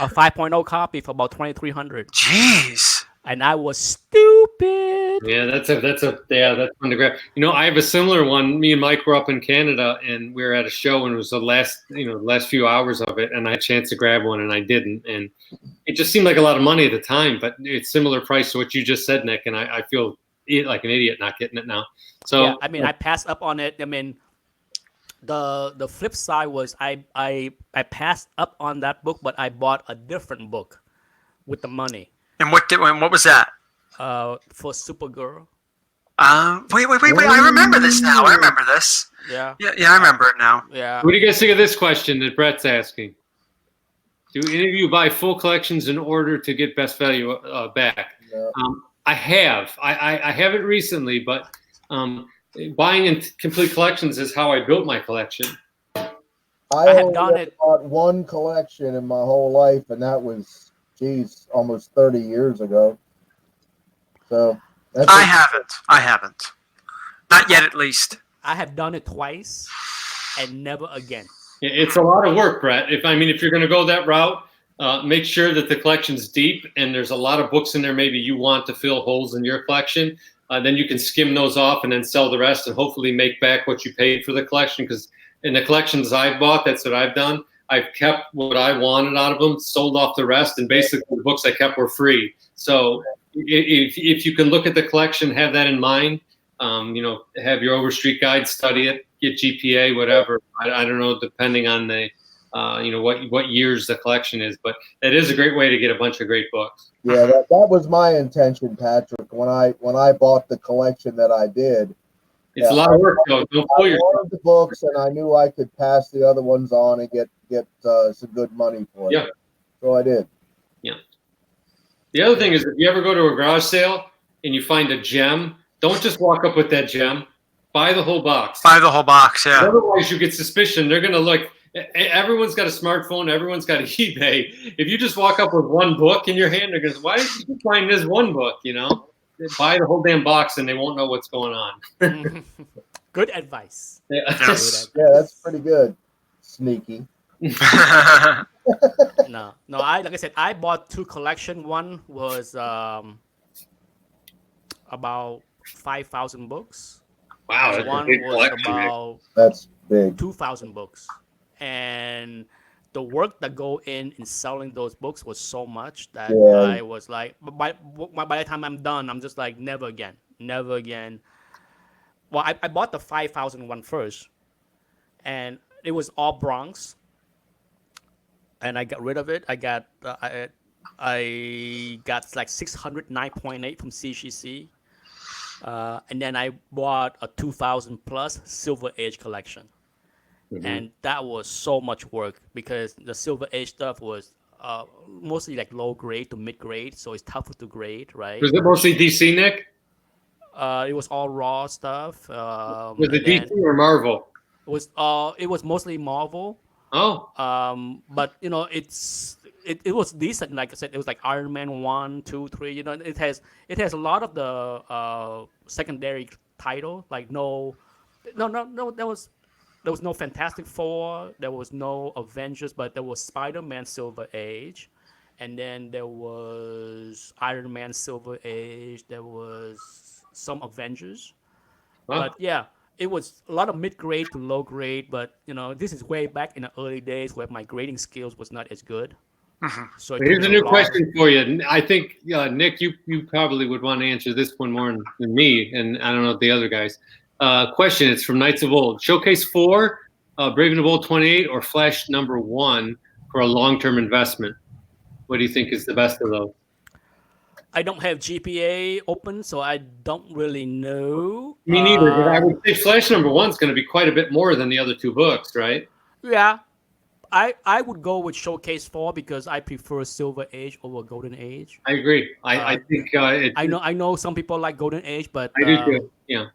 A 5.0 copy for about $2,300, Jeez. and I was stupid. Yeah, that's one to grab. You know, I have a similar one. Me and Mike were up in Canada, and we were at a show, and it was the last few hours of it, and I had a chance to grab one, and I didn't, and it just seemed like a lot of money at the time, but it's similar price to what you just said, Nick, and I feel like an idiot not getting it now. So yeah, I mean, I passed up on it. I mean, the flip side was I passed up on that book, but I bought a different book with the money And what was that? for Supergirl. Wait! I remember this now. I remember this. Yeah, Yeah, I remember it now. yeah. what do you guys think of this question that Brett's asking? Do any of you buy full collections in order to get best value back? Yeah. I have. I haven't recently, but buying in complete collections is how I built my collection. I had only done ever it- bought one collection in my whole life, and that was, almost 30 years ago. So that's I haven't. Not yet, at least. I have done it twice, and never again. It's a lot of work, Brett. If you're going to go that route, make sure that the collection's deep and there's a lot of books in there maybe you want to fill holes in your collection. Then you can skim those off and then sell the rest and hopefully make back what you paid for the collection. Because in the collections I've bought, that's what I've done. I've kept what I wanted out of them, sold off the rest, and basically the books I kept were free. So if you can look at the collection, have that in mind. Have your Overstreet guide, study it, get GPA, whatever. I don't know, depending on the, what years the collection is, but that is a great way to get a bunch of great books. Yeah, that was my intention, Patrick. When I bought the collection that I did, It's a lot of work, though. Don't I fool yourself. wanted the books, and I knew I could pass the other ones on and get some good money for Yeah. it. So I did. The other thing is, if you ever go to a garage sale and you find a gem, don't just walk up with that gem. Buy the whole box. Buy the whole box. Yeah. Otherwise, you get suspicion. They're going to look. Everyone's got a smartphone. Everyone's got eBay. If you just walk up with one book in your hand, they're going to say, why did you find this one book? Buy the whole damn box and they won't know what's going on. Good advice. Yeah. Yes. Yeah, that's pretty good. Sneaky. No. Like I said, I bought two collection. One was about 5,000 books. Wow, that's a One big was collection. about That's big. 2,000 books, and the work that go in selling those books was so much that Yeah. I was like, by the time I'm done, I'm just like, never again. Well, I bought the 5,000 one first, and it was all Bronx, and I got rid of it. I got like 609.8 from CGC. And then I bought a 2000 plus Silver Age collection. Mhm. And that was so much work because the Silver Age stuff was mostly like low grade to mid grade, so it's tougher to grade, right? Was it mostly DC, Nick? It was all raw stuff. Was it and then DC or Marvel? it was mostly Marvel. Oh, But it was decent. Like I said, it was like Iron Man 1, 2, 3. It has a lot of the secondary title. Like no, there was no Fantastic Four, there was no Avengers, but there was Spider-Man Silver Age, and then there was Iron Man Silver Age. There was some Avengers, wow. but yeah. It was a lot of mid-grade to low-grade, but this is way back in the early days where my grading skills was not as good. So it Here's took a me new long- question for you. I think, Nick, you probably would want to answer this one more than me, and I don't know the other guys. Question, it's from Knights of Old. Showcase 4, Brave and the Bold 28, or Flash number 1 for a long-term investment? What do you think is the best of those? I don't have GPA open, so I don't really know. Me neither, but I would say Flash number 1 is going to be quite a bit more than the other two books, right? Yeah, I would go with Showcase 4 because I prefer Silver Age over Golden Age. I agree. I think I know some people like Golden Age, but I do too. Yeah.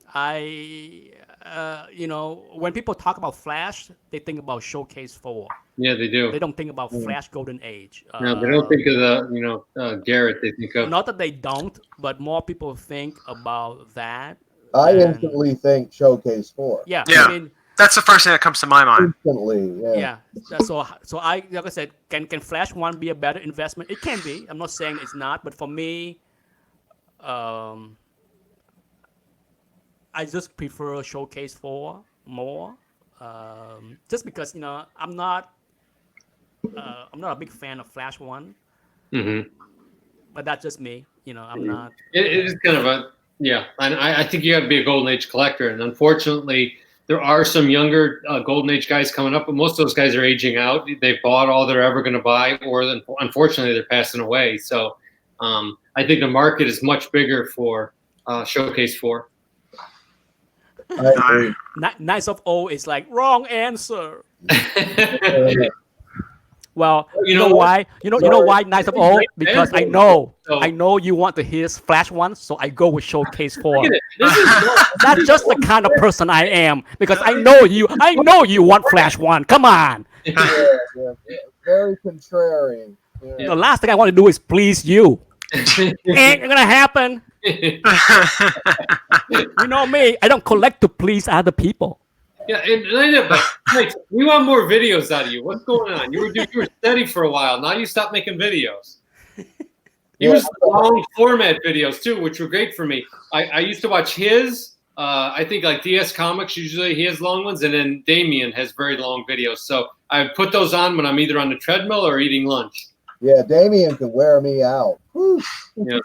When people talk about Flash, they think about Showcase 4. Yeah, they do. They don't think about Flash Golden Age. No, they don't think of the Garrett. They think of Not that they don't, but more people think about that. I And- instantly think Showcase 4. Yeah, Yeah. I mean, That's the first thing that comes to my mind. Instantly, yeah. yeah. So like I said, can Flash 1 be a better investment? It can be. I'm not saying it's not, but for me, I just prefer Showcase 4 more, just because I'm not a big fan of Flash 1, Mm-hmm. but that's just me. I'm not. It is kind of and I think you got to be a Golden Age collector, and unfortunately, there are some younger Golden Age guys coming up, but most of those guys are aging out. They've bought all they're ever going to buy, or unfortunately, they're passing away. So, I think the market is much bigger for Showcase 4. I agree. Knights of Old is like wrong answer. Well, you know why? You know why Knights of Old? Because I know you want to hear Flash 1, so I go with Showcase 4. That's just the kind of person I am. Because I know you want Flash 1. Come on. Yeah. Very contrarian. Yeah. The last thing I want to do is please you. Ain't gonna happen. You know me. I don't collect to please other people. Yeah, and I know, but Mike, we want more videos out of you. What's going on? You were steady for a while. Now you stopped making videos. You was long format videos too, which were great for me. I used to watch his. I think like DS Comics usually he has long ones, and then Damien has very long videos. So I put those on when I'm either on the treadmill or eating lunch. Yeah, Damien can wear me out. Whew. Yeah.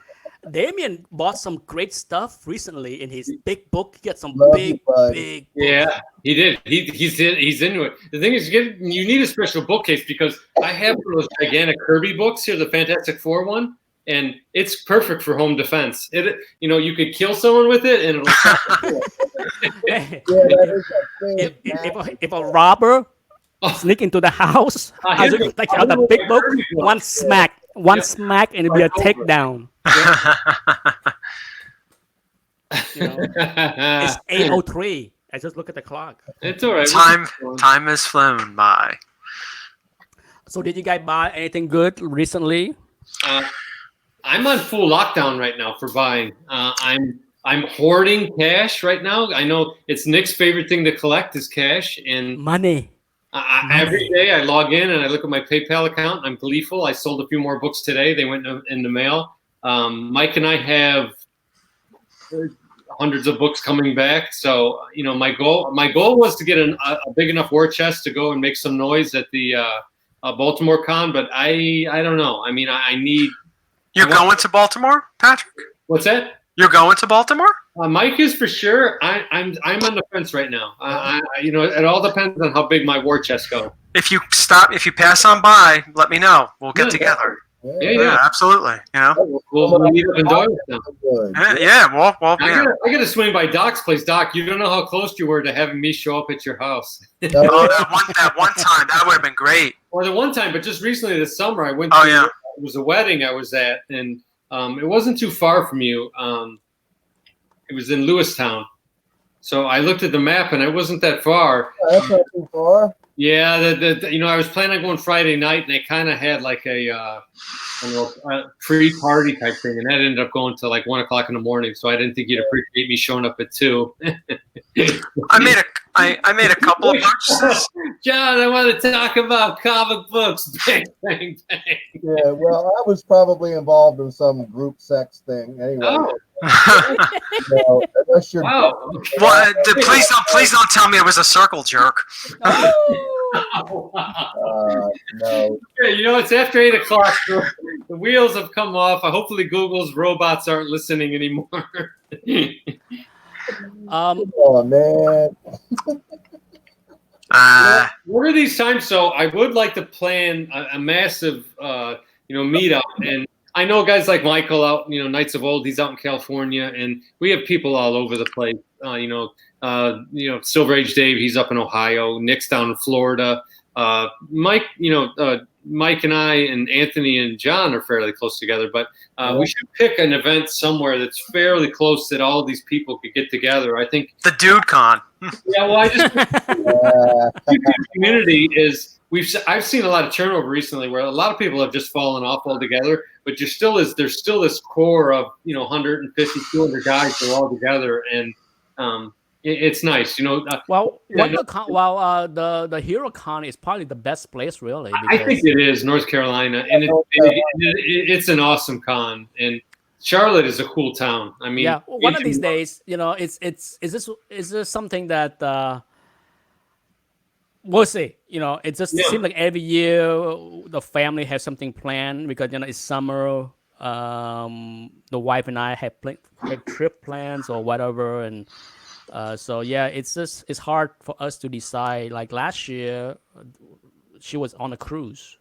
Damien bought some great stuff recently in his big book. He got some Love big you, bud. Yeah, he did. He's into it. The thing is, you need a special bookcase because I have one of those gigantic Kirby books here, the Fantastic Four one, and it's perfect for home defense. You could kill someone with it, and it'll. Yeah, that is a thing. if a robber sneak into the house, I just take out the big book, one smack, and it'll be a takedown. It's 8:03. I just look at the clock. It's all right. Time has flown by. So did you guys buy anything good recently? I'm on full lockdown right now for buying. I'm hoarding cash right now. I know it's Nick's favorite thing to collect is cash, and Money. every day I log in and I look at my PayPal account. I'm gleeful. I sold a few more books today. They went in the mail. Mike and I have hundreds of books coming back. So my goal was to get a big enough war chest to go and make some noise at the Baltimore Con, but I don't know. I mean, I need. You're going to Baltimore, Patrick? What's that? You're going to Baltimore? Mike is for sure. I'm on the fence right now. It all depends on how big my war chest goes. If you pass on by, let me know. We'll get together. Yeah, absolutely. We'll meet up in Doylestown. Yeah. Well, I got to swing by Doc's place. Doc, you don't know how close you were to having me show up at your house. that one time, that would have been great. Or the one time, but just recently this summer, I went. It was a wedding I was at, and it wasn't too far from you. It was in Lewistown, so I looked at the map, and it wasn't that far. That's not too far. Yeah, I was planning on going Friday night, and they kind of had like a pre-party type thing, and that ended up going to like 1 o'clock in the morning. So I didn't think you'd appreciate me showing up at 2. I made a couple of purchases. John, I want to talk about comic books. Bang, bang, bang. Yeah, well, I was probably involved in some group sex thing anyway. Oh. Unless you're Wow. Well, please don't tell me it was a circle jerk. Oh, wow. no. It's after 8 o'clock. So the wheels have come off. Hopefully, Google's robots aren't listening anymore. Oh man. What are these times? So I would like to plan a massive, meetup, and I know guys like Michael out, Knights of Old. He's out in California, and we have people all over the place. Silver Age Dave. He's up in Ohio. Nick's down in Florida. Mike, Mike and I and Anthony and John are fairly close together, but we should pick an event somewhere that's fairly close that all of these people could get together. I think the Dude Con. Yeah, well, I just community is I've seen a lot of turnover recently where a lot of people have just fallen off altogether, but there's still this core of 150, 200 guys that are all together, and it's nice, the Hero Con is probably the best place, really. I think it is North Carolina, and it's an awesome con. And Charlotte is a cool town. I mean, Yeah, one of these days, it's is this something that we'll see. It just Yeah. seems like every year the family has something planned because it's summer. The wife and I have trip plans or whatever, and so yeah, it's hard for us to decide. Like last year, she was on a cruise.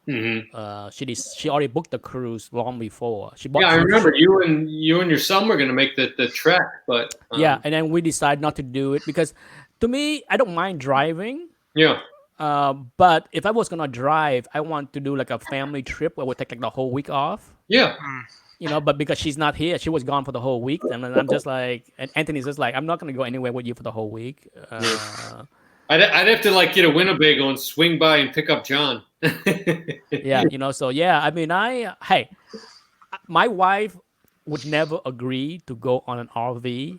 She already booked the cruise long before. She bought. Yeah, I remember you and your son were going to make the trek, but Yeah, and then we decided not to do it because, to me, I don't mind driving. yeah, But if I was gonna drive, I want to do like a family trip where we take like the whole week off. yeah. But because she's not here, she was gone for the whole week, and then I'm just like, and Anthony's just like, I'm not gonna go anywhere with you for the whole week. I'd have to like get a Winnebago and swing by and pick up John. Yeah, so yeah, I mean, hey, my wife would never agree to go on an RV. You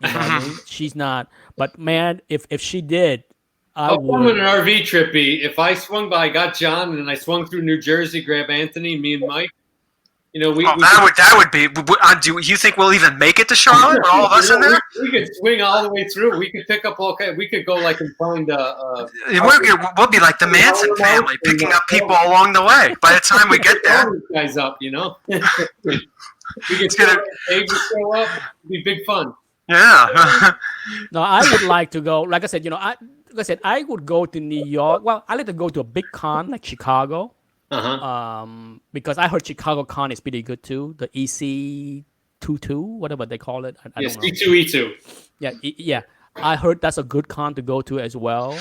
know what I mean? She's not, but man, if she did, I How fun would would. an RV trip be if I swung by, got John, and then I swung through New Jersey, grab Anthony, me and Mike? We That would be. Do you think we'll even make it to Charlotte? With all of us in there? We could swing all the way through. We could pick up we could go like and find We'll be like the Manson family, picking up people along the way. By the time we get there, all these guys up, We could gonna- show up. It'd be big fun. yeah. No, I would like to go. Like I said, I would go to New York. Well, I like to go to a big con like Chicago. Because I heard Chicago Con is pretty good too. The EC22, whatever they call it. I Yes, don't know. C2E2. Yeah, yeah. I heard that's a good con to go to as well.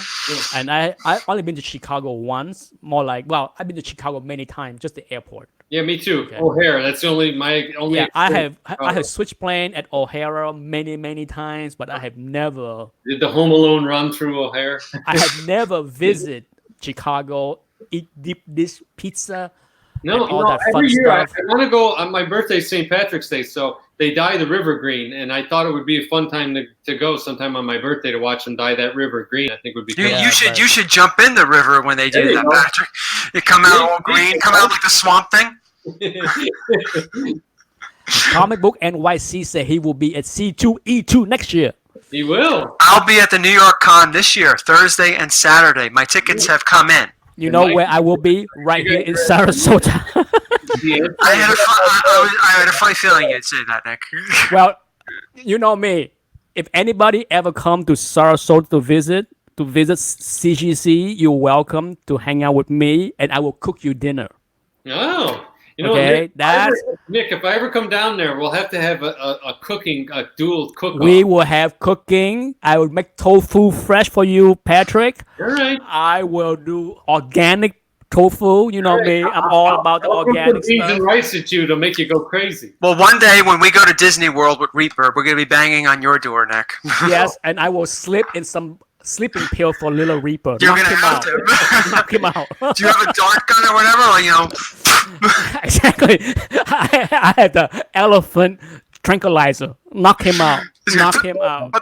And I only been to Chicago once. More like, well, I've been to Chicago many times, just the airport. Yeah, me too. Okay. O'Hare. That's my only. Yeah, I experience. have switched plane at O'Hara many times, but I have never Did the Home Alone run through O'Hare? I have never visited Chicago, eat deep dish pizza. No, and all that fun every year I stuff. want to go on my birthday, St. Patrick's Day. So they dye the river green, and I thought it would be a fun time to go sometime on my birthday to watch them dye that river green. I think would be You, cool. Yeah, but- you should jump in the river when they There do you that, go. Patrick. You come out all green, come out like the swamp thing. Comic Book NYC said he will be at C2E2 next year. He will. I'll be at the New York Con this year, Thursday and Saturday. My tickets have come in. You know where I will be? Right here in Sarasota. I had a funny feeling you'd say that, Nick. Well, you know me. If anybody ever come to Sarasota to visit CGC, you're welcome to hang out with me, and I will cook you dinner. Oh. Okay, Nick, if I ever come down there, we'll have to have a dual cook-off. We will have cooking. I will make tofu fresh for you, Patrick. All right. I will do organic tofu. You know me. I'm all about the I'll cook organic beans and stuff. rice at you to make you go crazy. Well, one day when we go to Disney World with Reaper, we're going to be banging on your door, Nick. Yes, and I will slip in some sleeping pill for Little Reaper. You're Knock going to him have out. to. Knock him out. Do you have a dart gun or whatever? Like, Exactly. I have the elephant tranquilizer. Knock him out. Knock him out.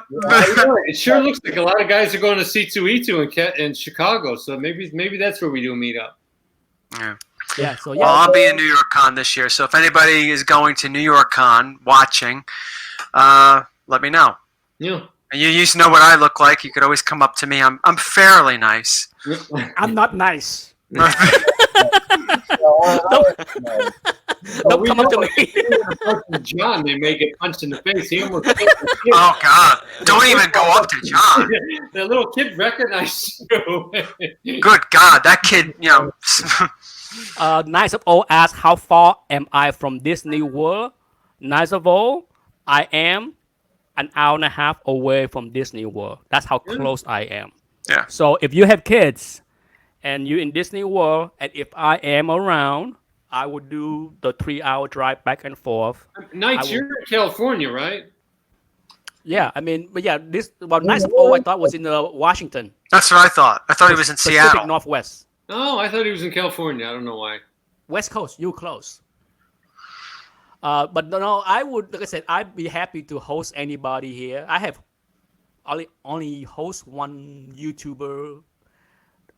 It sure looks like a lot of guys are going to C2E2 in Chicago, so maybe that's where we do meet up. Yeah. Yeah. So Well, yeah. I'll be in New York Con this year, so if anybody is going to New York Con watching, let me know. Yeah. And you used to know what I look like. You could always come up to me. I'm fairly nice. I'm not nice. Don't come up to me. John, they may get punched in the face. He almost Oh God! Don't even go up to John. the little kid recognized you. Good God, that kid. Nice of all asked, how far am I from Disney World? Nice of all, I am an hour and a half away from Disney World. That's how close I am. Yeah. So if you have kids and you're in Disney World, and if I am around, I would do the 3-hour drive back and forth. Nights, you're in California, right? Yeah, I mean, but yeah, Nice of all I thought was in Washington, That's what I thought. I thought he was in Pacific Seattle. Northwest. Oh, I thought he was in California. I don't know why. West Coast, you close. But no, I would, like I said, I'd be happy to host anybody here. I have only host one YouTuber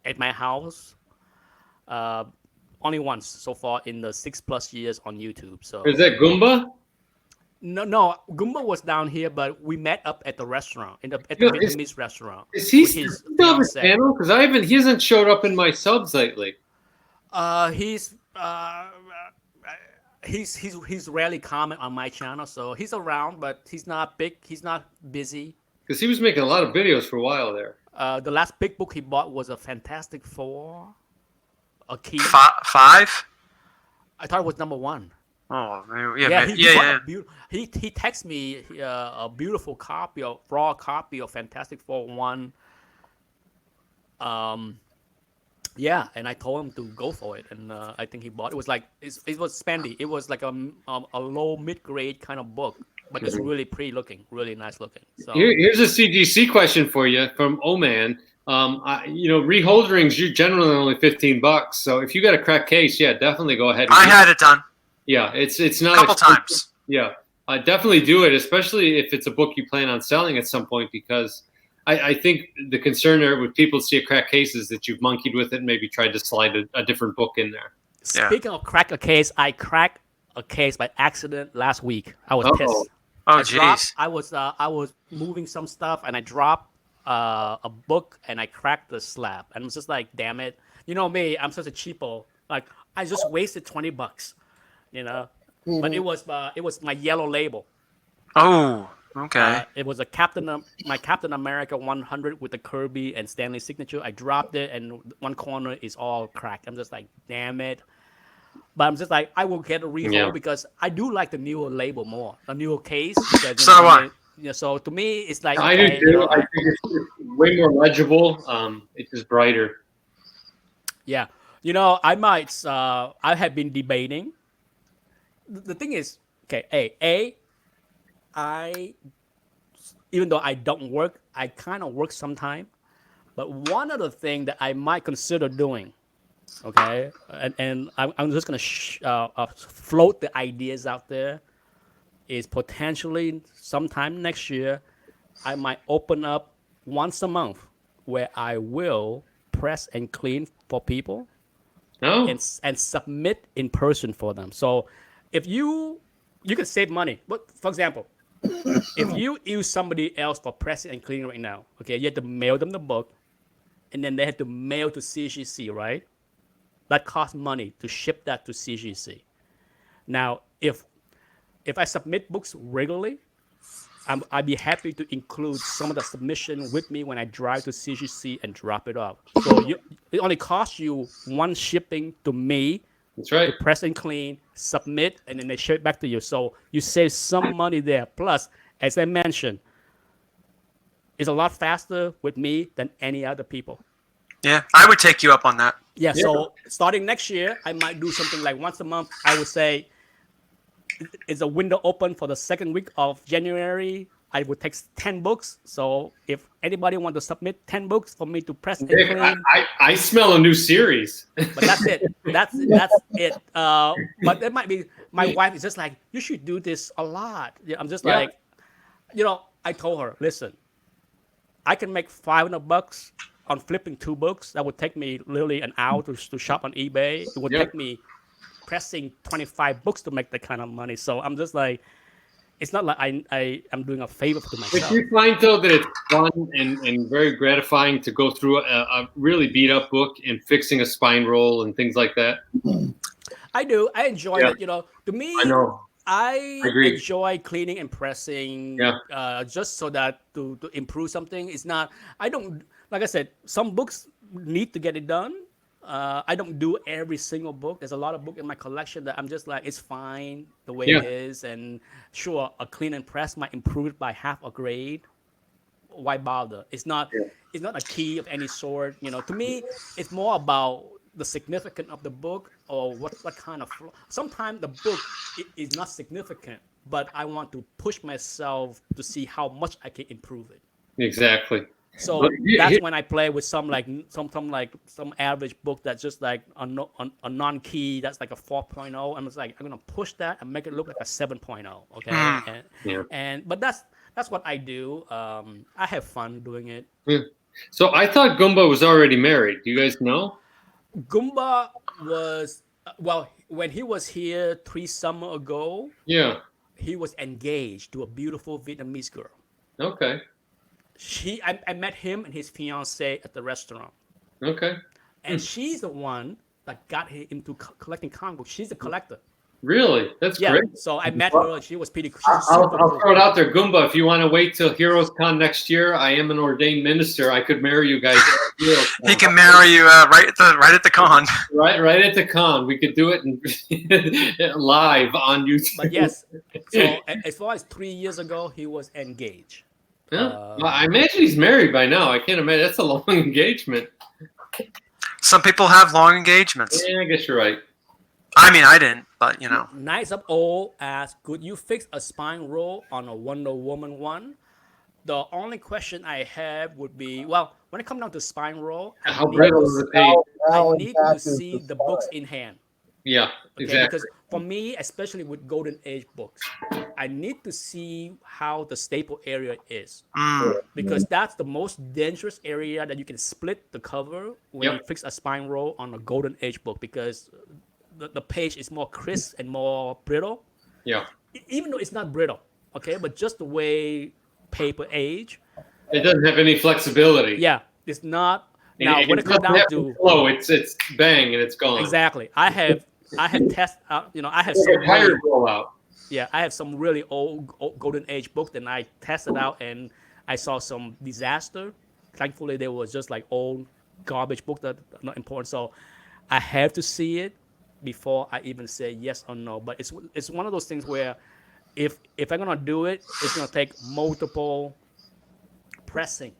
at my house. only once so far in the 6+ years on YouTube. So Is that Goomba? no, Goomba was down here, but we met up at the restaurant at the Yeah, Vietnamese restaurant. Is he with still his have a fiancée. channel? Because he hasn't showed up in my subs lately. He's rarely comment on my channel, so he's around, but he's not big. He's not busy. Because he was making a lot of videos for a while there. The last big book he bought was a Fantastic Four, a key. 5? I thought it was number 1. Oh, Yeah, yeah. He texted me a beautiful copy of raw copy of Fantastic Four 1. Yeah, and I told him to go for it, and I think he bought it. Was like it was spendy. It was like a low mid grade kind of book, but it's really pretty looking, really nice looking. So Here's a CGC question for you from Oman. Reholderings you generally only $15. So if you got a crack case, yeah, definitely go ahead. I had it done Yeah, it's a not couple expensive. times. Yeah, definitely do it, especially if it's a book you plan on selling at some point, because I think the concern there with people see a crack case is that you've monkeyed with it and maybe tried to slide a different book in there. Yeah. Speaking of crack a case, I cracked a case by accident last week. I was Uh-oh. pissed. Oh, dropped- jeez. I was moving some stuff and I dropped a book and I cracked the slab. And I was just like, damn it. You know me, I'm such a cheapo. Like I just wasted $20, you know. But it was my yellow label. Oh, okay. It was my Captain America 100 with the Kirby and Stanley signature. I dropped it and one corner is all cracked. I'm just like, damn it. But I'm just like, I will get a rehold because I do like the newer label more, the newer case. Because, So do I. So to me, it's like I okay, do too. I think it's way more legible. It's just brighter. Yeah, I might. I have been debating. The thing is, okay, I even though I don't work, I kind of work sometime. But one of the things that I might consider doing, okay, and I'm just gonna float the ideas out there, is potentially sometime next year, I might open up once a month where I will press and clean for people. No, and submit in person for them. So if you can save money. But for example, if you use somebody else for pressing and cleaning right now, okay, you have to mail them the book, and then they have to mail to CGC, right? That costs money to ship that to CGC. Now, if I submit books regularly, I'd be happy to include some of the submission with me when I drive to CGC and drop it off. So it only costs you one shipping to me, that's right. to press and clean, submit, and then they ship it back to you. So you save some money there. Plus, as I mentioned, it's a lot faster with me than any other people. Yeah, I would take you up on that. Yeah, so starting next year, I might do something like once a month. I would say it's a window open for the second week of January. I would take 10 books. So if anybody wants to submit 10 books for me to press and Nick, clean, I smell a new series. but that's it. That's it. But it might be my wife is just like, you should do this a lot. Yeah, I'm just like, I told her, listen, I can make $500 on flipping 2 books. That would take me literally an hour to shop on eBay. It would take me pressing 25 books to make that kind of money. So I'm just like, it's not like I'm doing a favor to myself. But you find though that it's fun and very gratifying to go through a really beat up book and fixing a spine roll and things like that. I do. I enjoy it. To me, I know. I agree. enjoy cleaning and pressing, just so that to improve something. It's not. I don't. Like I said, some books need to get it done. I don't do every single book. There's a lot of books in my collection that I'm just like, it's fine the way it is. And sure, a clean and press might improve it by half a grade. Why bother? It's not a key of any sort. To me, it's more about the significance of the book or what kind of flow. Sometimes the book is not significant, but I want to push myself to see how much I can improve it. Exactly. So that's when I play with some average book that's just like a non-key that's like a 4.0. I'm just like, I'm gonna push that and make it look like a 7.0. Okay. But that's what I do. I have fun doing it. Yeah. So I thought Goomba was already married. Do you guys know? Goomba was Well, when he was here 3 summer ago, Yeah. he was engaged to a beautiful Vietnamese girl. Okay. I met him and his fiance at the restaurant, Okay. and she's the one that got him into collecting comic books. She's a collector. Really? That's Yeah. great. So I met her. She was pretty. She's I'll super cool. throw it out there, Goomba. If you want to wait till Heroes Con next year, I am an ordained minister. I could marry you guys. At Heroes Con. He can marry you right at the con. Right at the con. We could do it live on YouTube. But yes, so as far as 3 years ago, he was engaged. Yeah. Well, I imagine he's married by now. I can't imagine. That's a long engagement. Some people have long engagements. Yeah, I guess you're right. I mean, I didn't, but you know. Knights of Old asked, could you fix a spine roll on a Wonder Woman 1? The only question I have would be, well, when it comes down to spine roll, How brittle is the page? How I need to impacted see the books in hand. Yeah, Okay? exactly. Because for me, especially with Golden Age books, I need to see how the staple area is. Because that's the most dangerous area that you can split the cover when you fix a spine roll on a Golden Age book, because the page is more crisp and more brittle. Yeah. Even though it's not brittle, okay, but just the way paper age. It doesn't have any flexibility. Yeah, it's not. Now, when it comes down to flow, it's bang and it's gone. exactly, I have test out. I have It's some like a tire blowout. yeah, I have some really old Golden Age books, and I tested out, and I saw some disaster. Thankfully, they were just like old garbage books that are not important. So I have to see it before I even say yes or no. But it's one of those things where if I'm gonna do it, it's gonna take multiple pressing.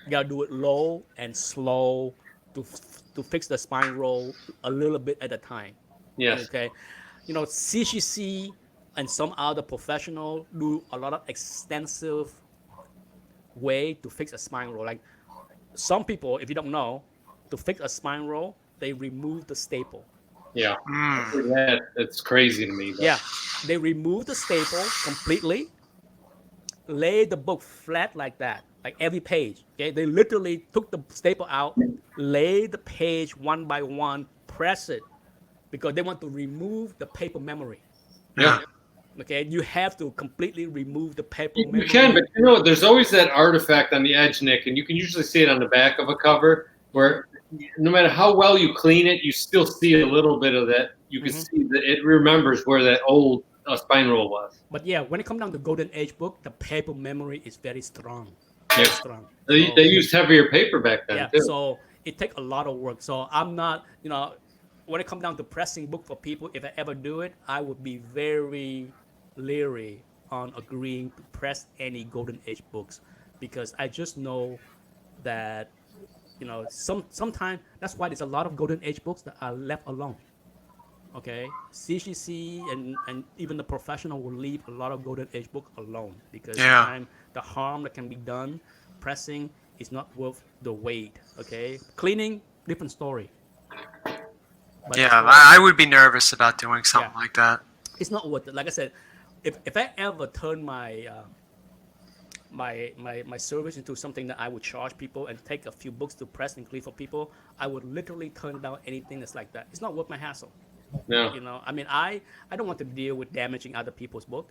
You gotta do it low and slow to fix the spine roll a little bit at a time. Yes. Okay. CGC and some other professional do a lot of extensive way to fix a spine roll. Like some people, if you don't know, to fix a spine roll, they remove the staple. Yeah. Mm. That's crazy to me. But. Yeah, they remove the staple completely, lay the book flat like that, like every page. Okay, they literally took the staple out, lay the page one by one, press it, because they want to remove the paper memory. Yeah. Okay, you have to completely remove the paper You memory. can, but there's always that artifact on the edge, Nick, and you can usually see it on the back of a cover where no matter how well you clean it, you still see a little bit of that. You can see that it remembers where that old spine roll was. But yeah, when it comes down to Golden Age book, the paper memory is very strong. Yeah. Very strong. They used heavier paper back then, Yeah, too. so it takes a lot of work. So I'm not, when it comes down to pressing book for people, if I ever do it, I would be very leery on agreeing to press any Golden Age books, because I just know that, sometimes that's why there's a lot of Golden Age books that are left alone. Okay, CGC and even the professional will leave a lot of Golden Age book alone, because sometimes the harm that can be done pressing is not worth the weight. Okay, cleaning, different story. But I would be nervous about doing something like that. it's not worth it. Like I said, if I ever turn my my service into something that I would charge people and take a few books to press and clean for people, I would literally turn down anything that's like that. It's not worth my hassle. No. I mean, I don't want to deal with damaging other people's book.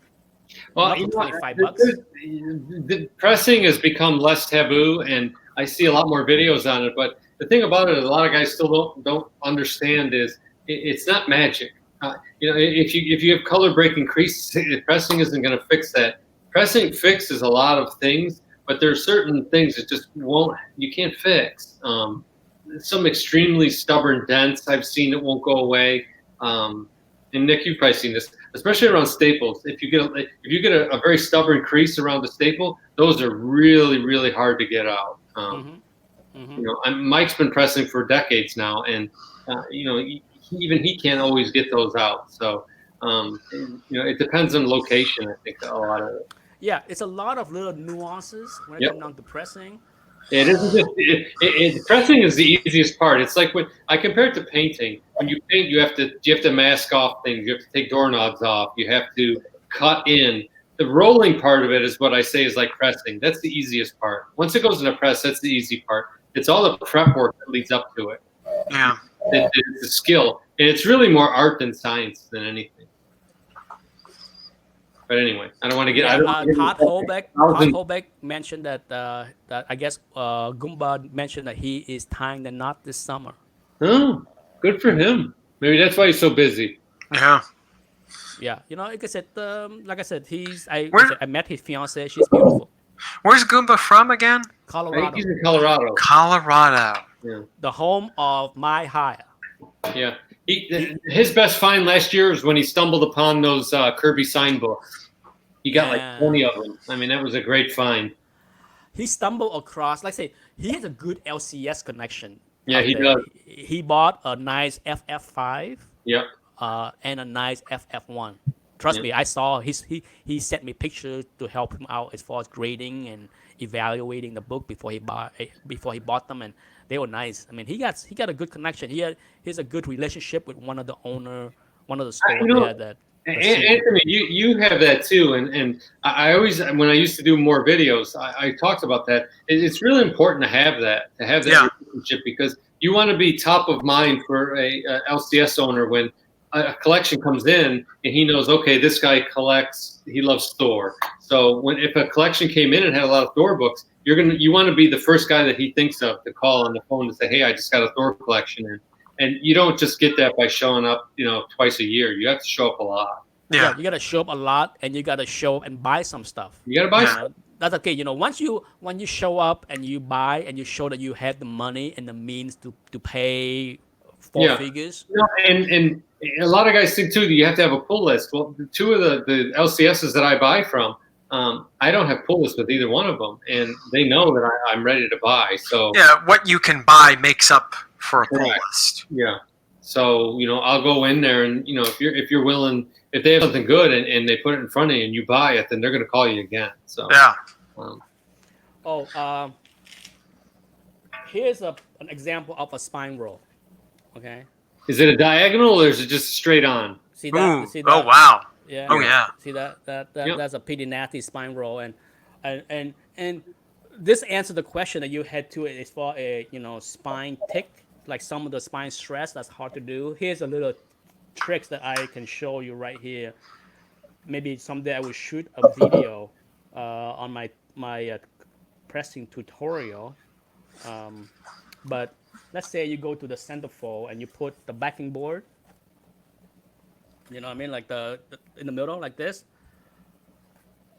Well, Not for $25. The pressing has become less taboo, and I see a lot more videos on it. But the thing about it, a lot of guys still don't understand is it's not magic. If you have color breaking crease, pressing isn't going to fix that. Pressing fixes a lot of things, but there are certain things that just you can't fix. Some extremely stubborn dents I've seen that won't go away. And Nick, you've probably seen this, especially around staples. If you get a very stubborn crease around the staple, those are really, really hard to get out. Mike's been pressing for decades now, and even he can't always get those out. So it depends on location. I think a lot of it. Yeah, it's a lot of little nuances when it comes down to pressing. It isn't pressing is the easiest part. It's like when I compare it to painting. When you paint, you have to mask off things. You have to take doorknobs off. You have to cut in. The rolling part of it is what I say is like pressing. That's the easiest part. Once it goes in a press, that's the easy part. It's all the prep work that leads up to it. Yeah. It's a skill, and it's really more art than science than anything. But anyway, I don't want to get. I don't wanna get Todd into Holbeck. Todd Holbeck mentioned that that I guess Goomba mentioned that he is tying the knot this summer. Oh, good for him. Maybe that's why he's so busy. Yeah. Yeah, you know, like I said, Where- I met his fiance. She's beautiful. Where's Goomba from again? I think Colorado, he's in Colorado. Colorado. the home of My Hire. Yeah. His best find last year was when he stumbled upon those Kirby sign books. He got Yeah. like 20 of them. I mean, that was a great find. He stumbled across, like I say, he has a good LCS connection. Yeah, out he there. does. He bought a nice FF5 Yep. and a nice FF1. Trust Yeah. me, I saw he sent me pictures to help him out as far as grading and evaluating the book before he bought them, and they were nice. I mean, he got a good connection. He has a good relationship with one of the stores there that. Anthony, you have that too, and I always, when I used to do more videos, I talked about that. It's really important to have that Yeah. relationship, because you want to be top of mind for a LCS owner when a collection comes in and he knows, okay, this guy collects, he loves Thor. So if a collection came in and had a lot of Thor books, you want to be the first guy that he thinks of to call on the phone to say, hey, I just got a Thor collection in. And you don't just get that by showing up, twice a year. You have to show up a lot. Yeah. You gotta show up a lot, and you gotta show up and buy some stuff. You got to buy Yeah. stuff. That's okay. When you show up and you buy and you show that you have the money and the means to pay four Yeah. figures. And a lot of guys think too that you have to have a pull list. Well, the two of the LCSs that I buy from, I don't have pull lists with either one of them, and they know that I'm ready to buy. So Yeah. What you can buy makes up for a pull Correct. list. yeah. So I'll go in there, and if you're willing, if they have something good and they put it in front of you and you buy it, then they're going to call you again. So Yeah. Here's an example of a spine roll. Okay, is it a diagonal or is it just straight on? see that? Ooh. See that? Oh wow. Yeah. Oh yeah. See that? Yep. That's a pretty nasty spine roll, and this answered the question that you had to as far as spine tick, like some of the spine stress that's hard to do. Here's a little tricks that I can show you right here. Maybe someday I will shoot a video on my pressing tutorial. But let's say you go to the centerfold and you put the backing board. You know what I mean? Like the in the middle, like this.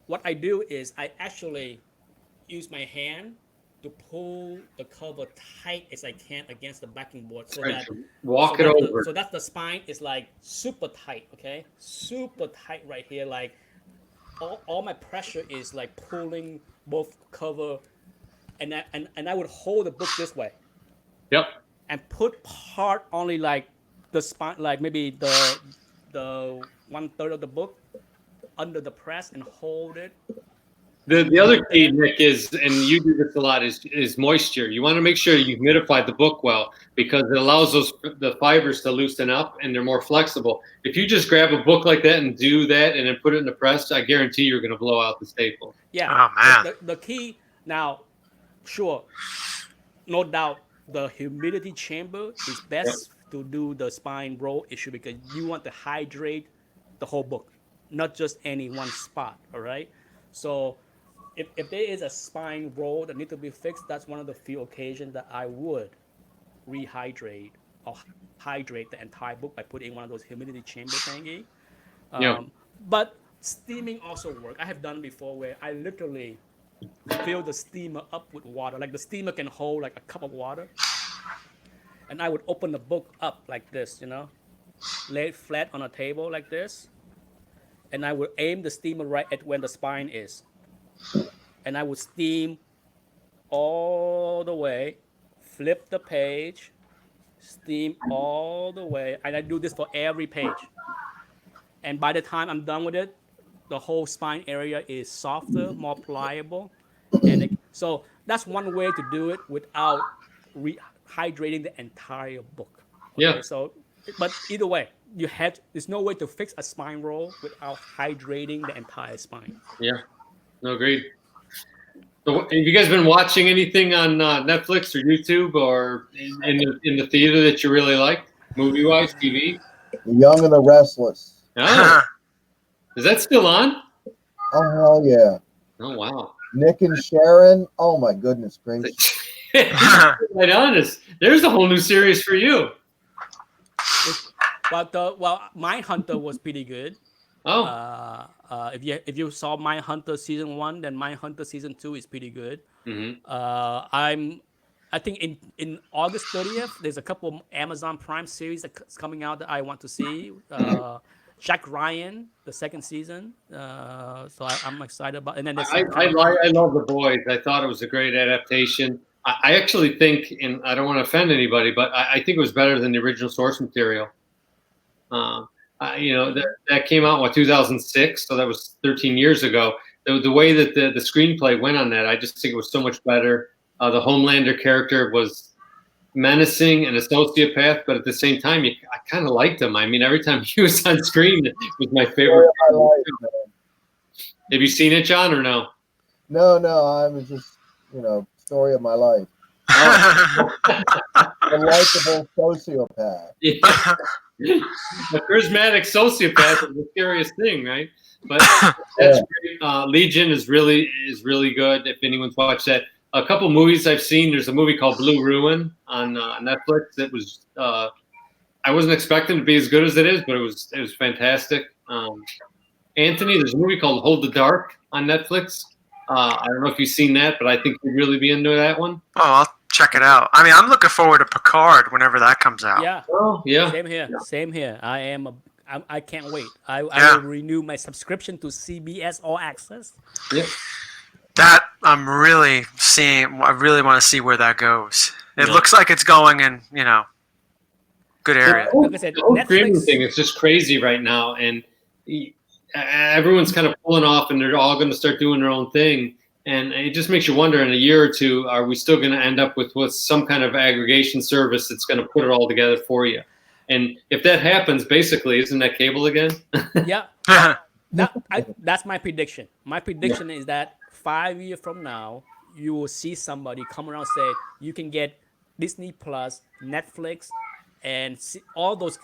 What I do is I actually use my hand to pull the cover tight as I can against the backing board, so that Walk so it that over. so that the spine is like super tight, okay? Super tight right here. Like all my pressure is like pulling both cover, and I would hold the book this way Yep. and put part only like the spine, like maybe the 1/3 of the book under the press and hold it. The other key, Nick, is, and you do this a lot, is moisture. You want to make sure you humidify the book well, because it allows the fibers to loosen up and they're more flexible. If you just grab a book like that and do that and then put it in the press, I guarantee you're going to blow out the staple. Yeah. Oh, man. The key now, sure, no doubt, the humidity chamber is best to do the spine roll issue, because you want to hydrate the whole book, not just any one spot. All right. So if there is a spine roll that needs to be fixed, that's one of the few occasions that I would rehydrate or hydrate the entire book by putting one of those humidity chamber thingy. Yeah. But steaming also works. I have done before where I literally fill the steamer up with water. Like the steamer can hold like a cup of water. And I would open the book up like this, lay it flat on a table like this. And I would aim the steamer right at where the spine is. And I would steam all the way, flip the page, steam all the way. And I do this for every page. And by the time I'm done with it, the whole spine area is softer, more pliable. So that's one way to do it without rehydrating the entire book. Yeah. So, but either way, there's no way to fix a spine roll without hydrating the entire spine. Yeah. No, agreed. So, have you guys been watching anything on Netflix or YouTube or in the theater that you really liked, movie-wise, TV? The Young and the Restless. Oh, is that still on? Oh hell yeah! Oh, wow. Nick and Sharon. Oh my goodness gracious! Right honest. There's a whole new series for you. But Mindhunter was pretty good. Oh. If you saw Mindhunter season 1, then Mindhunter season 2 is pretty good. Mm-hmm. I think in August 30th, there's a couple of Amazon Prime series that's coming out that I want to see. Jack Ryan, the second season. So I'm excited about. And then there's I love The Boys. I thought it was a great adaptation. I actually think, and I don't want to offend anybody, but I think it was better than the original source material. That came out in 2006, so that was 13 years ago. The way that the screenplay went on that, I just think it was so much better. The Homelander character was menacing and a sociopath, but at the same time, I kind of liked him. I mean, every time he was on screen, it was my favorite. Have you seen it, John, or no? No, I'm just story of my life. A likable sociopath. Yeah. A charismatic sociopath is the scariest thing, right? But that's great. Legion is really good. If anyone's watched that, a couple movies I've seen. There's a movie called Blue Ruin on Netflix. That was I wasn't expecting to be as good as it is, but it was fantastic. Anthony, there's a movie called Hold the Dark on Netflix. I don't know if you've seen that, but I think you'd really be into that one. Oh, I'll check it out. I mean, I'm looking forward to Picard whenever that comes out. Yeah. Oh, yeah. Same here. I can't wait. I will renew my subscription to CBS All Access. Yeah. That I'm really seeing. I really want to see where that goes. It looks like it's going in, good area. Like I said, The whole Netflix- streaming thing is just crazy right now, and everyone's kind of pulling off, and they're all going to start doing their own thing. And it just makes you wonder, in a year or two, are we still going to end up with some kind of aggregation service that's going to put it all together for you? And if that happens, basically, isn't that cable again? Yeah. That's my prediction. My prediction is that 5 years from now, you will see somebody come around and say, you can get Disney Plus, Netflix, and all those.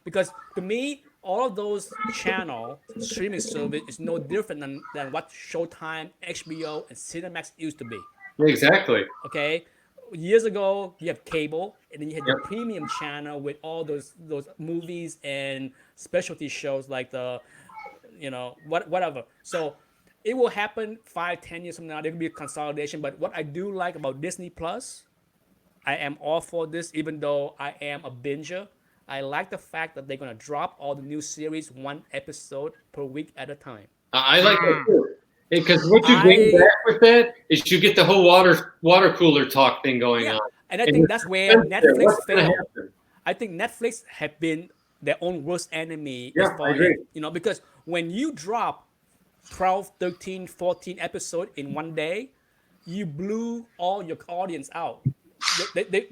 Because to me, all of those streaming service is no different than what Showtime, HBO, and Cinemax used to be. Exactly. Okay, years ago you have cable, and then you had the premium channel with all those movies and specialty shows like whatever. So it will happen 5-10 years from now. There will be a consolidation. But what I do like about Disney Plus, I am all for this, even though I am a binger. I like the fact that they're going to drop all the new series 1 episode per week at a time. I like that too. Because what you gain back with that is you get the whole water cooler talk thing going on. And I think that's where Netflix failed. I think Netflix have been their own worst enemy. Yeah, I agree. Because when you drop 12, 13, 14 episodes in one day, you blew all your audience out.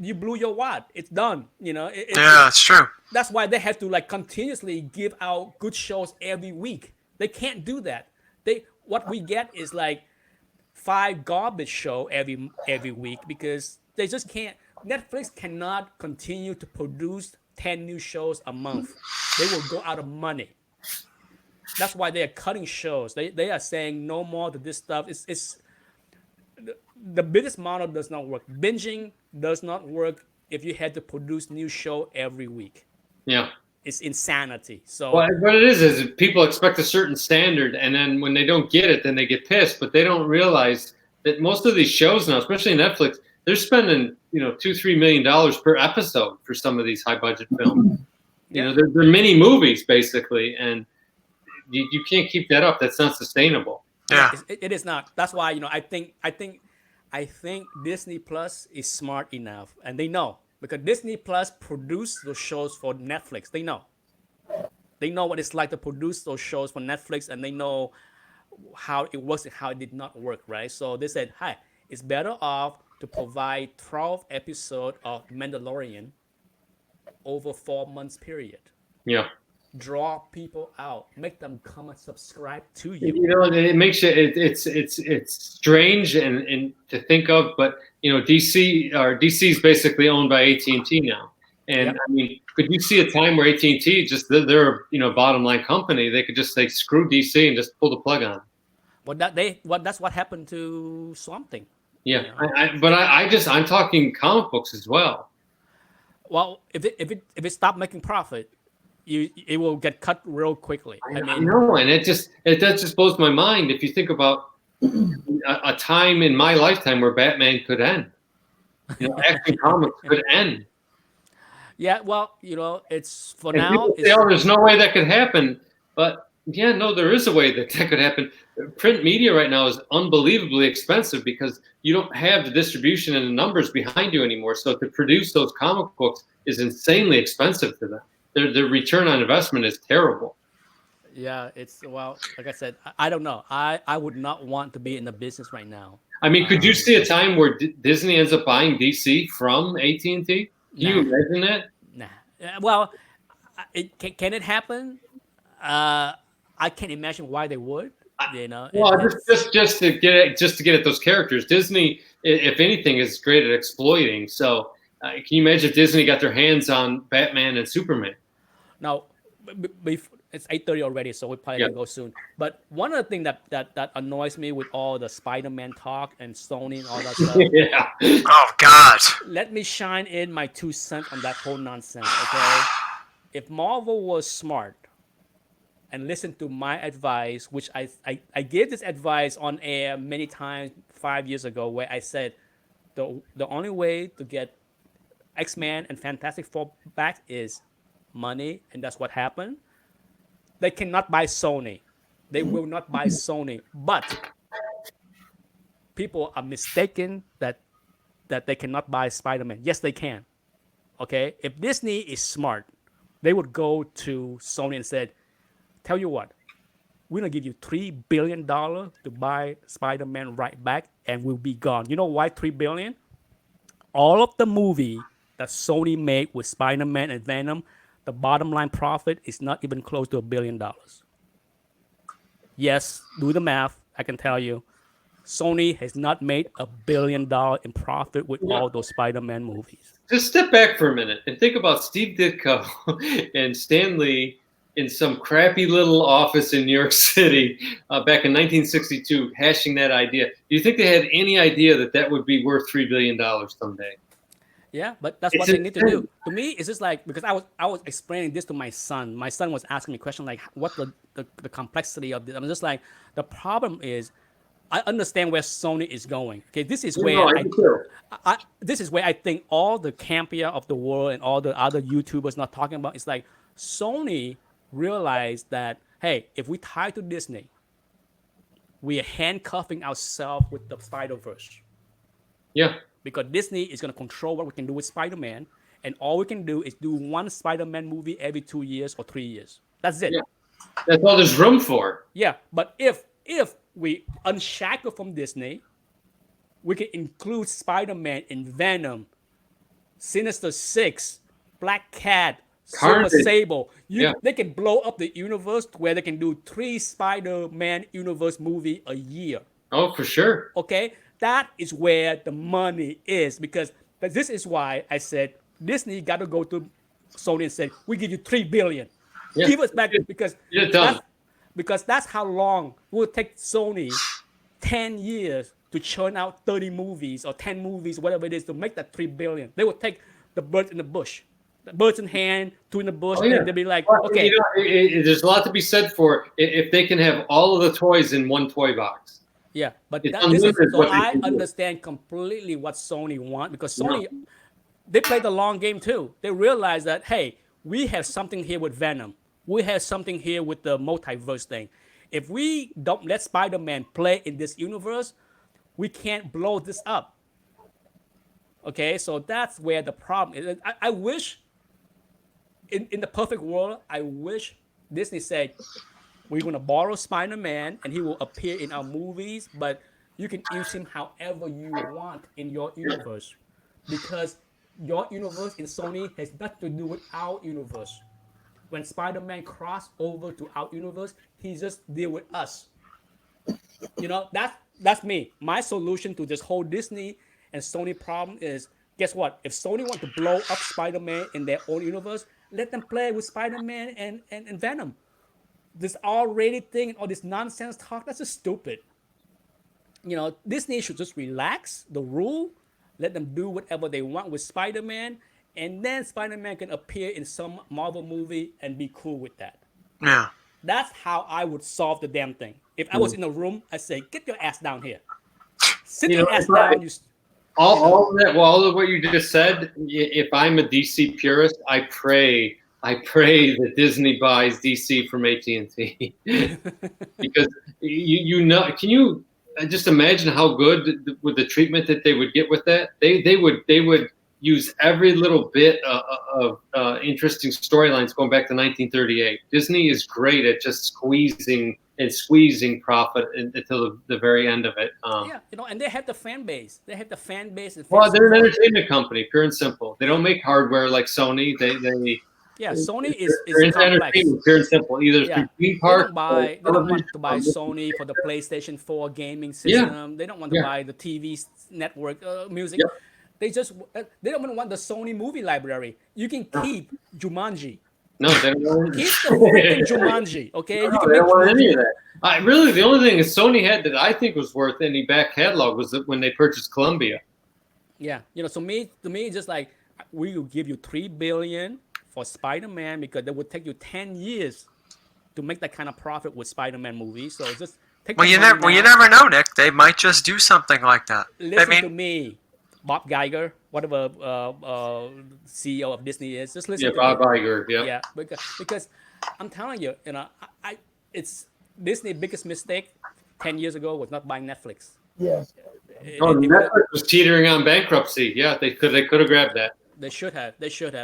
You blew your wad. It's done. That's true. That's why they have to continuously give out good shows every week. They can't do that. What we get is 5 garbage show every week because they just can't. Netflix cannot continue to produce 10 new shows a month. They will go out of money. That's why they are cutting shows. They are saying no more to this stuff. It's the business model does not work. Binging does not work if you had to produce new show every week. Yeah. It's insanity. So what it is people expect a certain standard, and then when they don't get it, then they get pissed. But they don't realize that most of these shows now, especially Netflix, they're spending $2-3 million per episode for some of these high budget films. They're mini movies basically, and you can't keep that up. That's not sustainable. Yeah, it is not. That's why I think Disney Plus is smart enough, and they know. Because Disney Plus produced those shows for Netflix. They know what it's like to produce those shows for Netflix, and they know how it works and how it did not work, right? So they said, hi, it's better off to provide 12 episodes of Mandalorian over 4 months period. Yeah. draw people out, make them come and subscribe to you. You know, it makes you. It's strange and to think of, but you know, DC is basically owned by AT&T now. And Yep. I mean, could you see a time where AT&T just they're you know bottom line company? They could just say screw DC and just pull the plug on. But that's what happened to Swamp Thing. Yeah, Yeah. I'm talking comic books as well. Well, if it stop making profit, it will get cut real quickly. I know, and that just blows my mind. If you think about a time in my lifetime where Batman could end, you know, Action Comics could end. Yeah, well, you know, it's for And now. people say, "Oh, there's no way that could happen," but yeah, no, there is a way that could happen. Print media right now is unbelievably expensive because you don't have the distribution and the numbers behind you anymore. So to produce those comic books is insanely expensive to them. Their return on investment is terrible. Yeah, it's well, like I said, I don't know. I would not want to be in the business right now. I mean, could you see a time where Disney ends up buying DC from AT&T? Can you imagine that? Nah. Well, can it happen? I can't imagine why they would. You know. Well, just to get at those characters, Disney, if anything, is great at exploiting. So, can you imagine if Disney got their hands on Batman and Superman? Now, it's 8:30 already, so we're probably gonna go soon. But one of the things that annoys me with all the Spider-Man talk and Sony and all that stuff. Yeah. Oh God. Let me shine in my 2 cents on that whole nonsense. Okay, if Marvel was smart and listened to my advice, which I gave this advice on air many times 5 years ago, where I said the only way to get X-Men and Fantastic Four back is money, and that's what happened. They cannot buy Sony. They will not buy Sony. But people are mistaken that they cannot buy Spider-Man. Yes, they can. Okay? If Disney is smart, they would go to Sony and said, tell you what, we're going to give you $3 billion to buy Spider-Man right back, and we'll be gone. You know why $3 billion? All of the movie that Sony made with Spider-Man and Venom, the bottom line profit is not even close to $1 billion. Yes, do the math. I can tell you, Sony has not made $1 billion in profit with all those Spider-Man movies. Just step back for a minute and think about Steve Ditko and Stan Lee in some crappy little office in New York City back in 1962, hashing that idea. Do you think they had any idea that would be worth $3 billion someday? Yeah, but that's what they need to do. To me, it's just like, because I was explaining this to my son. My son was asking me a question like, what the complexity of this? I'm just like, the problem is, I understand where Sony is going. Okay, this is where this is where I think all the Campia of the world and all the other YouTubers not talking about. It's like Sony realized that, hey, if we tie to Disney, we are handcuffing ourselves with the Spider-Verse. Yeah. Because Disney is going to control what we can do with Spider-Man, and all we can do is do one Spider-Man movie every 2 years or 3 years. That's it. Yeah. That's all there's room for. Yeah, but if we unshackle from Disney, we can include Spider-Man in Venom, Sinister Six, Black Cat, Silver Sable. They can blow up the universe where they can do 3 Spider-Man universe movie a year. Oh, for sure. Okay, that is where the money is, because this is why I said Disney got to go to Sony and say, we give you $3 billion. Yeah. Give us back, because that's how long it will take Sony 10 years to churn out 30 movies or 10 movies, whatever it is, to make that $3 billion. They will take the birds in the bush. The birds in hand, 2 in the bush, and they'll be like, okay. You know, there's a lot to be said for if they can have all of the toys in one toy box. Yeah, but so I understand completely what Sony wants, because Sony, they play the long game too. They realize that, hey, we have something here with Venom. We have something here with the multiverse thing. If we don't let Spider-Man play in this universe, we can't blow this up. Okay, so that's where the problem is. I wish, in the perfect world, I wish Disney said, we're going to borrow Spider-Man and he will appear in our movies, but you can use him however you want in your universe, because your universe in Sony has nothing to do with our universe. when Spider-Man crossed over to our universe, he just deal with us. That's me. My solution to this whole Disney and Sony problem is, guess what? If Sony want to blow up Spider-Man in their own universe, let them play with Spider-Man and Venom. This R-rated thing and all this nonsense talk, that's just stupid. Disney should just relax the rule, let them do whatever they want with Spider-Man, and then Spider-Man can appear in some Marvel movie and be cool with that. Yeah. That's how I would solve the damn thing. If I was in a room, I'd say, get your ass down here. Sit your ass down. All of what you just said, if I'm a DC purist, I pray that Disney buys DC from AT&T. Because can you just imagine how good with the treatment that they would get with that? They would use every little bit of interesting storylines going back to 1938. Disney is great at just squeezing profit until the very end of it. And they have the fan base. They're an entertainment company, pure and simple. They don't make hardware like Sony. Sony is complex. Pure and simple. Either through theme park. They don't want to buy Sony for the PlayStation 4 gaming system. Yeah. They don't want to buy the TV network music. Yep. They don't want the Sony movie library. You can keep Jumanji. No, they don't want Keep the freaking Jumanji, okay? No, they don't want any of that. Really, the only thing that Sony had that I think was worth any back catalog was when they purchased Columbia. Yeah, to me, it's just like, we will give you $3 billion for Spider-Man because it would take you 10 years to make that kind of profit with Spider-Man movies. So just take. You never know, Nick. They might just do something like that. Listen to me, Bob Iger, whatever CEO of Disney is. Just listen. Yeah, to Bob me. Iger. Yeah. Yeah, because I'm telling you, it's Disney's biggest mistake 10 years ago was not buying Netflix. Yes. Netflix was teetering on bankruptcy. Yeah, they could have grabbed that. They should have.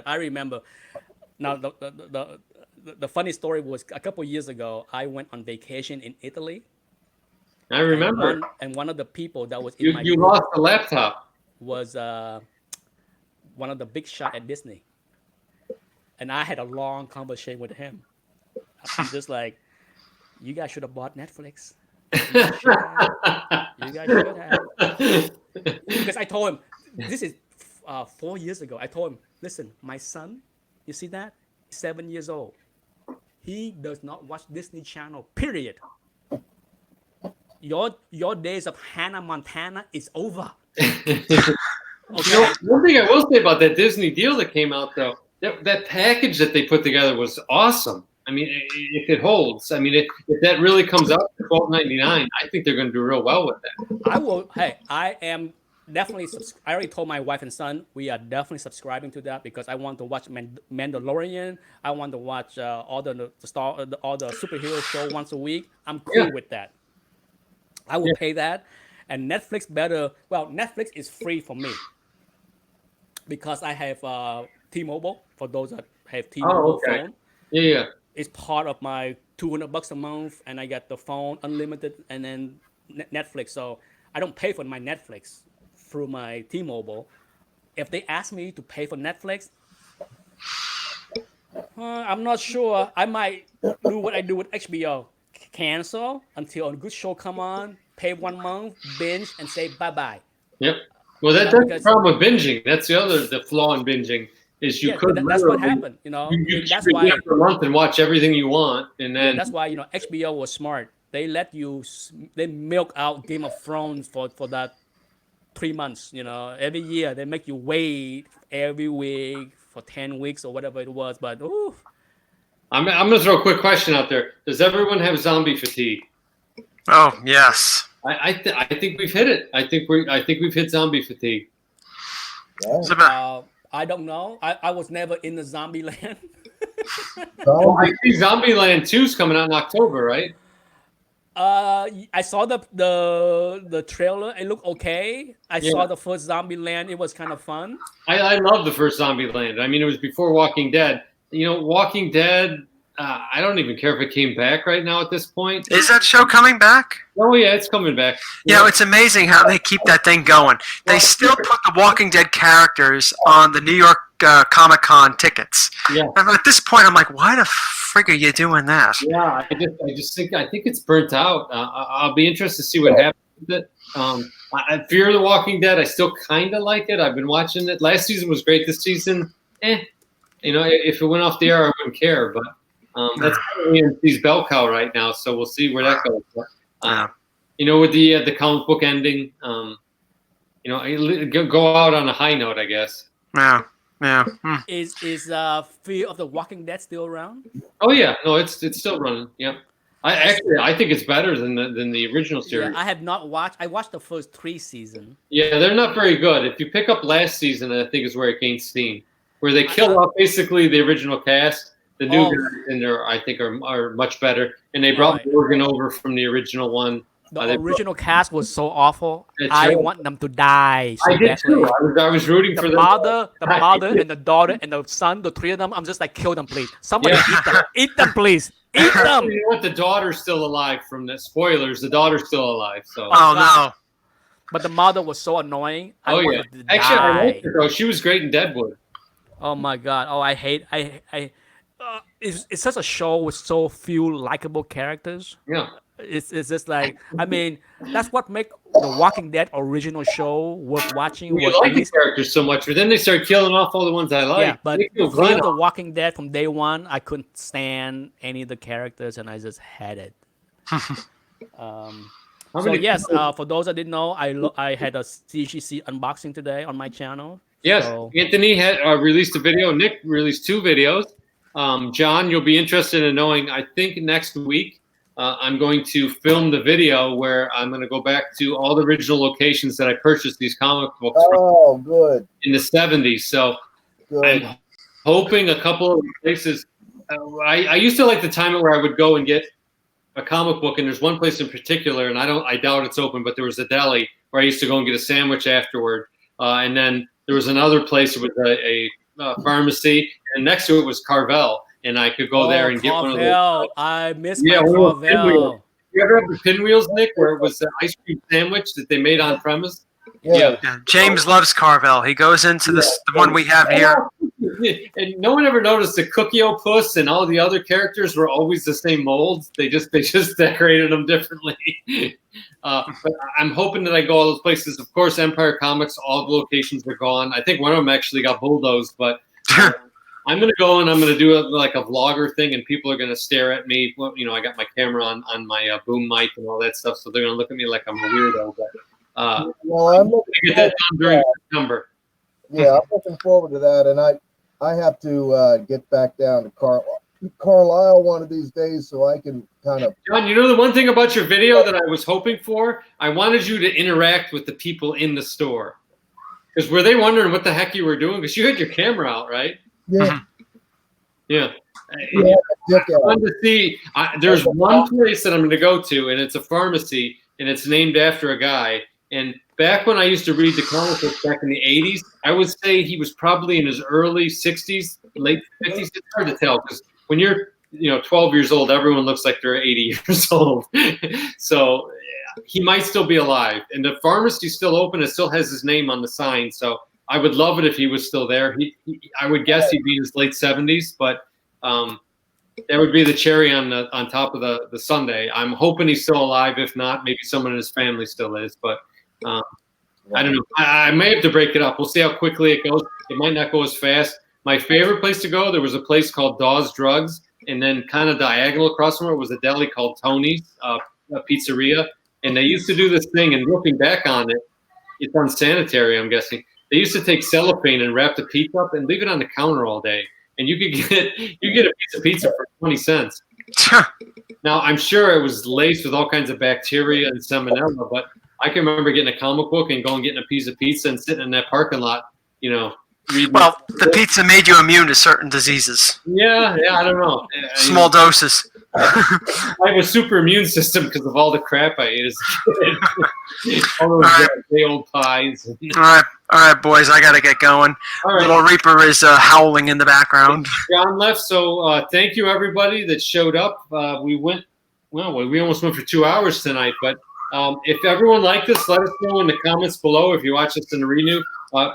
I remember. Now the funny story was a couple years ago. I went on vacation in Italy. I remember. And one of the people that was in my you group lost the laptop. was one of the big shot at Disney, and I had a long conversation with him. I'm just like, you guys should have bought Netflix. You guys should have. Because I told him, this is 4 years ago. I told him, listen, my son, you see that? 7 years old. He does not watch Disney Channel, period. Your days of Hannah Montana is over. Okay. One thing I will say about that Disney deal that came out, though, that package that they put together was awesome. I mean, if it holds, I mean, if that really comes out to $12.99, I think they're going to do real well with that. I will. Hey, I am definitely. I already told my wife and son we are definitely subscribing to that because I want to watch Mandalorian. I want to watch all the superhero show once a week. I'm cool with that. I will pay that, and Netflix better. Well, Netflix is free for me because I have T-Mobile. For those that have T-Mobile phone, yeah. It's part of my $200 a month, and I get the phone unlimited, and then Netflix. So I don't pay for my Netflix through my T-Mobile. If they ask me to pay for Netflix, I'm not sure. I might do what I do with HBO: cancel until a good show come on, pay 1 month, binge, and say bye-bye. Yep. Well, that's the problem with binging. That's the flaw in binging. Is that's what happened, that's why for a month and watch everything you want, and then that's why HBO was smart. They they milk out Game of Thrones for that 3 months. Every year they make you wait every week for 10 weeks or whatever it was. But I'm gonna throw a quick question out there. Does everyone have zombie fatigue? Oh yes. I think we've hit it. I think we've hit zombie fatigue. Yeah. I don't know. I was never in the zombie land. I think Zombieland 2's coming out in October, right? I saw the trailer. It looked okay. I saw the first Zombieland. It was kind of fun. I love the first Zombieland. I mean, it was before Walking Dead. Walking Dead. I don't even care if it came back right now at this point. Is that show coming back? Oh yeah, it's coming back. You know, it's amazing how they keep that thing going. They still put the Walking Dead characters on the New York Comic Con tickets. Yeah. And at this point, I'm like, why the frig are you doing that? Yeah, I think it's burnt out. I'll be interested to see what happens with it. I Fear the Walking Dead. I still kind of like it. I've been watching it. Last season was great. This season, you know, if it went off the air, I wouldn't care. But that's AMC's bell cow right now, so we'll see where that goes. But, you know, with the comic book ending, you know, go out on a high note, I guess. Yeah. Yeah. Is Fear of the Walking Dead still around? Oh yeah, no, it's still running. Yeah, I think it's better than the original series. Yeah, I have not watched. I watched the first 3 seasons. Yeah, they're not very good. If you pick up last season, I think is where it gained steam, where they kill off basically the original cast. The new guys in there, I think, are much better, and they brought Morgan over from the original one. The original cast was so awful. I want them to die. So I did too. I was rooting for the mother, and the daughter, and the son. The 3 of them. I'm just like, kill them, please. Somebody eat them. Eat them, please. Eat them. You know what? The daughter's still alive. From the spoilers, the daughter's still alive. So. Oh no. But the mother was so annoying. I wanted to Actually, die. I liked her though. She was great in Deadwood. Oh my god. Oh, I hate. It's such a show with so few likable characters. Yeah. It's just like, I mean, that's what make the Walking Dead original show worth watching. You like the characters so much, but then they started killing off all the ones I like. Yeah, but Fear the Walking Dead from day one, I couldn't stand any of the characters, and I just had it. So yes, for those that didn't know, I had a CGC unboxing today on my channel. Yes, so. Anthony had released a video. Nick released 2 videos. John, you'll be interested in knowing, I think next week, I'm going to film the video where I'm going to go back to all the original locations that I purchased these comic books from good. in the 70s. So I'm hoping a couple of places. I used to like the time where I would go and get a comic book, and there's one place in particular, and I doubt it's open, but there was a deli where I used to go and get a sandwich afterward. And then there was another place with a pharmacy, and next to it was Carvel. And I could go there and get one of those. I miss my Carvel. You ever have the pinwheels, Nick, where it was the ice cream sandwich that they made on premise? Yeah. James loves Carvel. He goes into the one we have here. And no one ever noticed that Cookie-O-Puss and all the other characters were always the same molds. They just decorated them differently. But I'm hoping that I go all those places. Of course, Empire Comics, all the locations are gone. I think one of them actually got bulldozed, but I'm going to go and I'm going to do like a vlogger thing, and people are going to stare at me. Well, you know, I got my camera on my boom mic and all that stuff, so they're going to look at me like I'm a weirdo. But well, I'm looking to get that done during September. Yeah, I'm looking forward to that, and I have to get back down to Carlisle one of these days so I can kind of. John, you know the one thing about your video that I was hoping for? I wanted you to interact with the people in the store. Because were they wondering what the heck you were doing? Because you had your camera out, right? Yeah. Yeah. I wanted to see. There's one place that I'm going to go to, and it's a pharmacy, and it's named after a guy. And back when I used to read the comic books back in the 80s, I would say he was probably in his early 60s, late 50s. It's hard to tell because when you're 12 years old, everyone looks like they're 80 years old. So he might still be alive. And the pharmacy's still open. It still has his name on the sign. So I would love it if he was still there. I would guess he'd be in his late 70s, but that would be the cherry on top of the sundae. I'm hoping he's still alive. If not, maybe someone in his family still is. But I don't know. I may have to break it up. We'll see how quickly it goes. It might not go as fast. My favorite place to go, there was a place called Dawes Drugs, and then kind of diagonal across from it was a deli called Tony's, a pizzeria. And they used to do this thing, and looking back on it, it's unsanitary, I'm guessing. They used to take cellophane and wrap the pizza up and leave it on the counter all day. And you get a piece of pizza for 20 cents. Now, I'm sure it was laced with all kinds of bacteria and salmonella, but I can remember getting a comic book and going and getting a piece of pizza and sitting in that parking lot, reading. Well, the pizza made you immune to certain diseases. Yeah, I don't know. Small doses. I have a super immune system because of all the crap I ate as a kid. All those day old pies. All right, boys, I got to get going. All right. Little Reaper is howling in the background. John left, so thank you everybody that showed up. We went well, we almost went for 2 hours tonight, but if everyone liked this, let us know in the comments below if you watch this in the renew.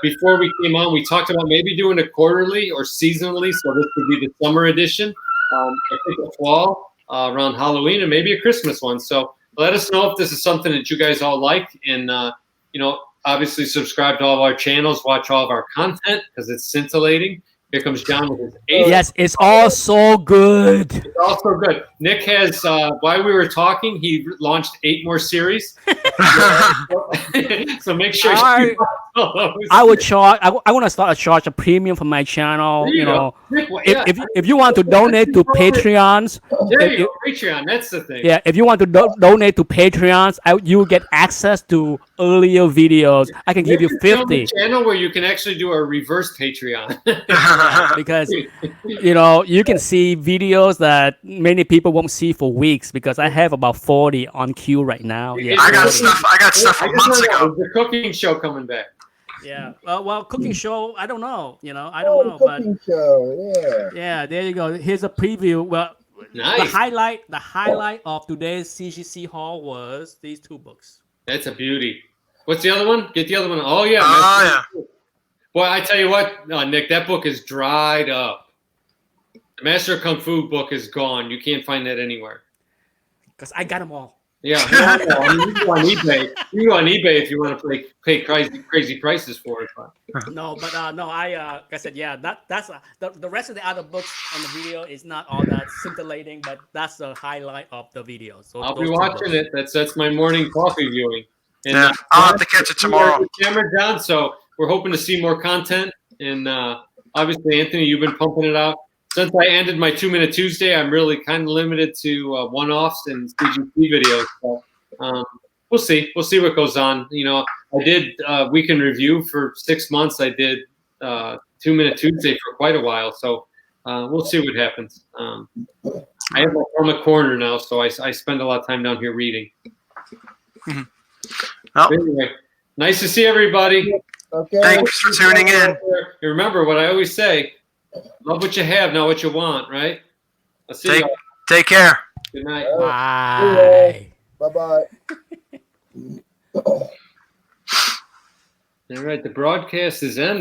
Before we came on, we talked about maybe doing a quarterly or seasonally, so this could be the summer edition. I think a fall around Halloween, and maybe a Christmas one. So let us know if this is something that you guys all like, and obviously subscribe to all of our channels, watch all of our content because it's scintillating. Here comes John with his 8th. Yes, it's all so good. It's also good. Nick has, while we were talking, he launched 8 more series. So make sure you watch those. I would charge. I want to start a charge a premium for my channel. There you go. Nick, If you want to donate to Patreons, there you go. Patreon. That's the thing. yeah, if you want to donate to Patreons, you get access to earlier videos. I can give you Nick is the only 50 channel where you can actually do a reverse Patreon. because you can see videos that many people won't see for weeks because I have about 40 on queue right now. Yeah, I got 40. stuff. I got stuff from months ago. The cooking show coming back. Yeah. Well, cooking show. I don't know. I don't know, but Cooking show, yeah. yeah, there you go. Here's a preview. Well, Nice. the highlight of today's CGC haul was these 2 books. That's a beauty. What's the other one? Get the other one. Oh, yeah. Oh, yeah. Boy, I tell you what, Nick, that book is dried up. The Master of Kung Fu book is gone. You can't find that anywhere. Because I got them all. Yeah. Well, I mean, you can go on eBay. You can go on eBay if you want to pay crazy prices for it. But. No, but like I said, yeah, that's the rest of the other books on the video is not all that scintillating, but that's the highlight of the video. So I'll those be 2 watching books. it. That's my morning coffee viewing. And, Yeah, I'll have to catch it tomorrow. Camera down, so we're hoping to see more content. And obviously, Anthony, you've been pumping it out. Since I ended my 2-Minute Tuesday, I'm really kind of limited to one-offs and CGC videos. So, we'll see. We'll see what goes on. I did Weekend Review for 6 months. I did 2-Minute Tuesday for quite a while. So we'll see what happens. I have my corner now, so I spend a lot of time down here reading. Mm-hmm. Oh. Anyway, nice to see everybody. Okay. Thanks for tuning in. You remember what I always say: love what you have, not what you want. Right? I'll see you. Take care. Good night. Bye. Bye-bye. All right, the broadcast is ended.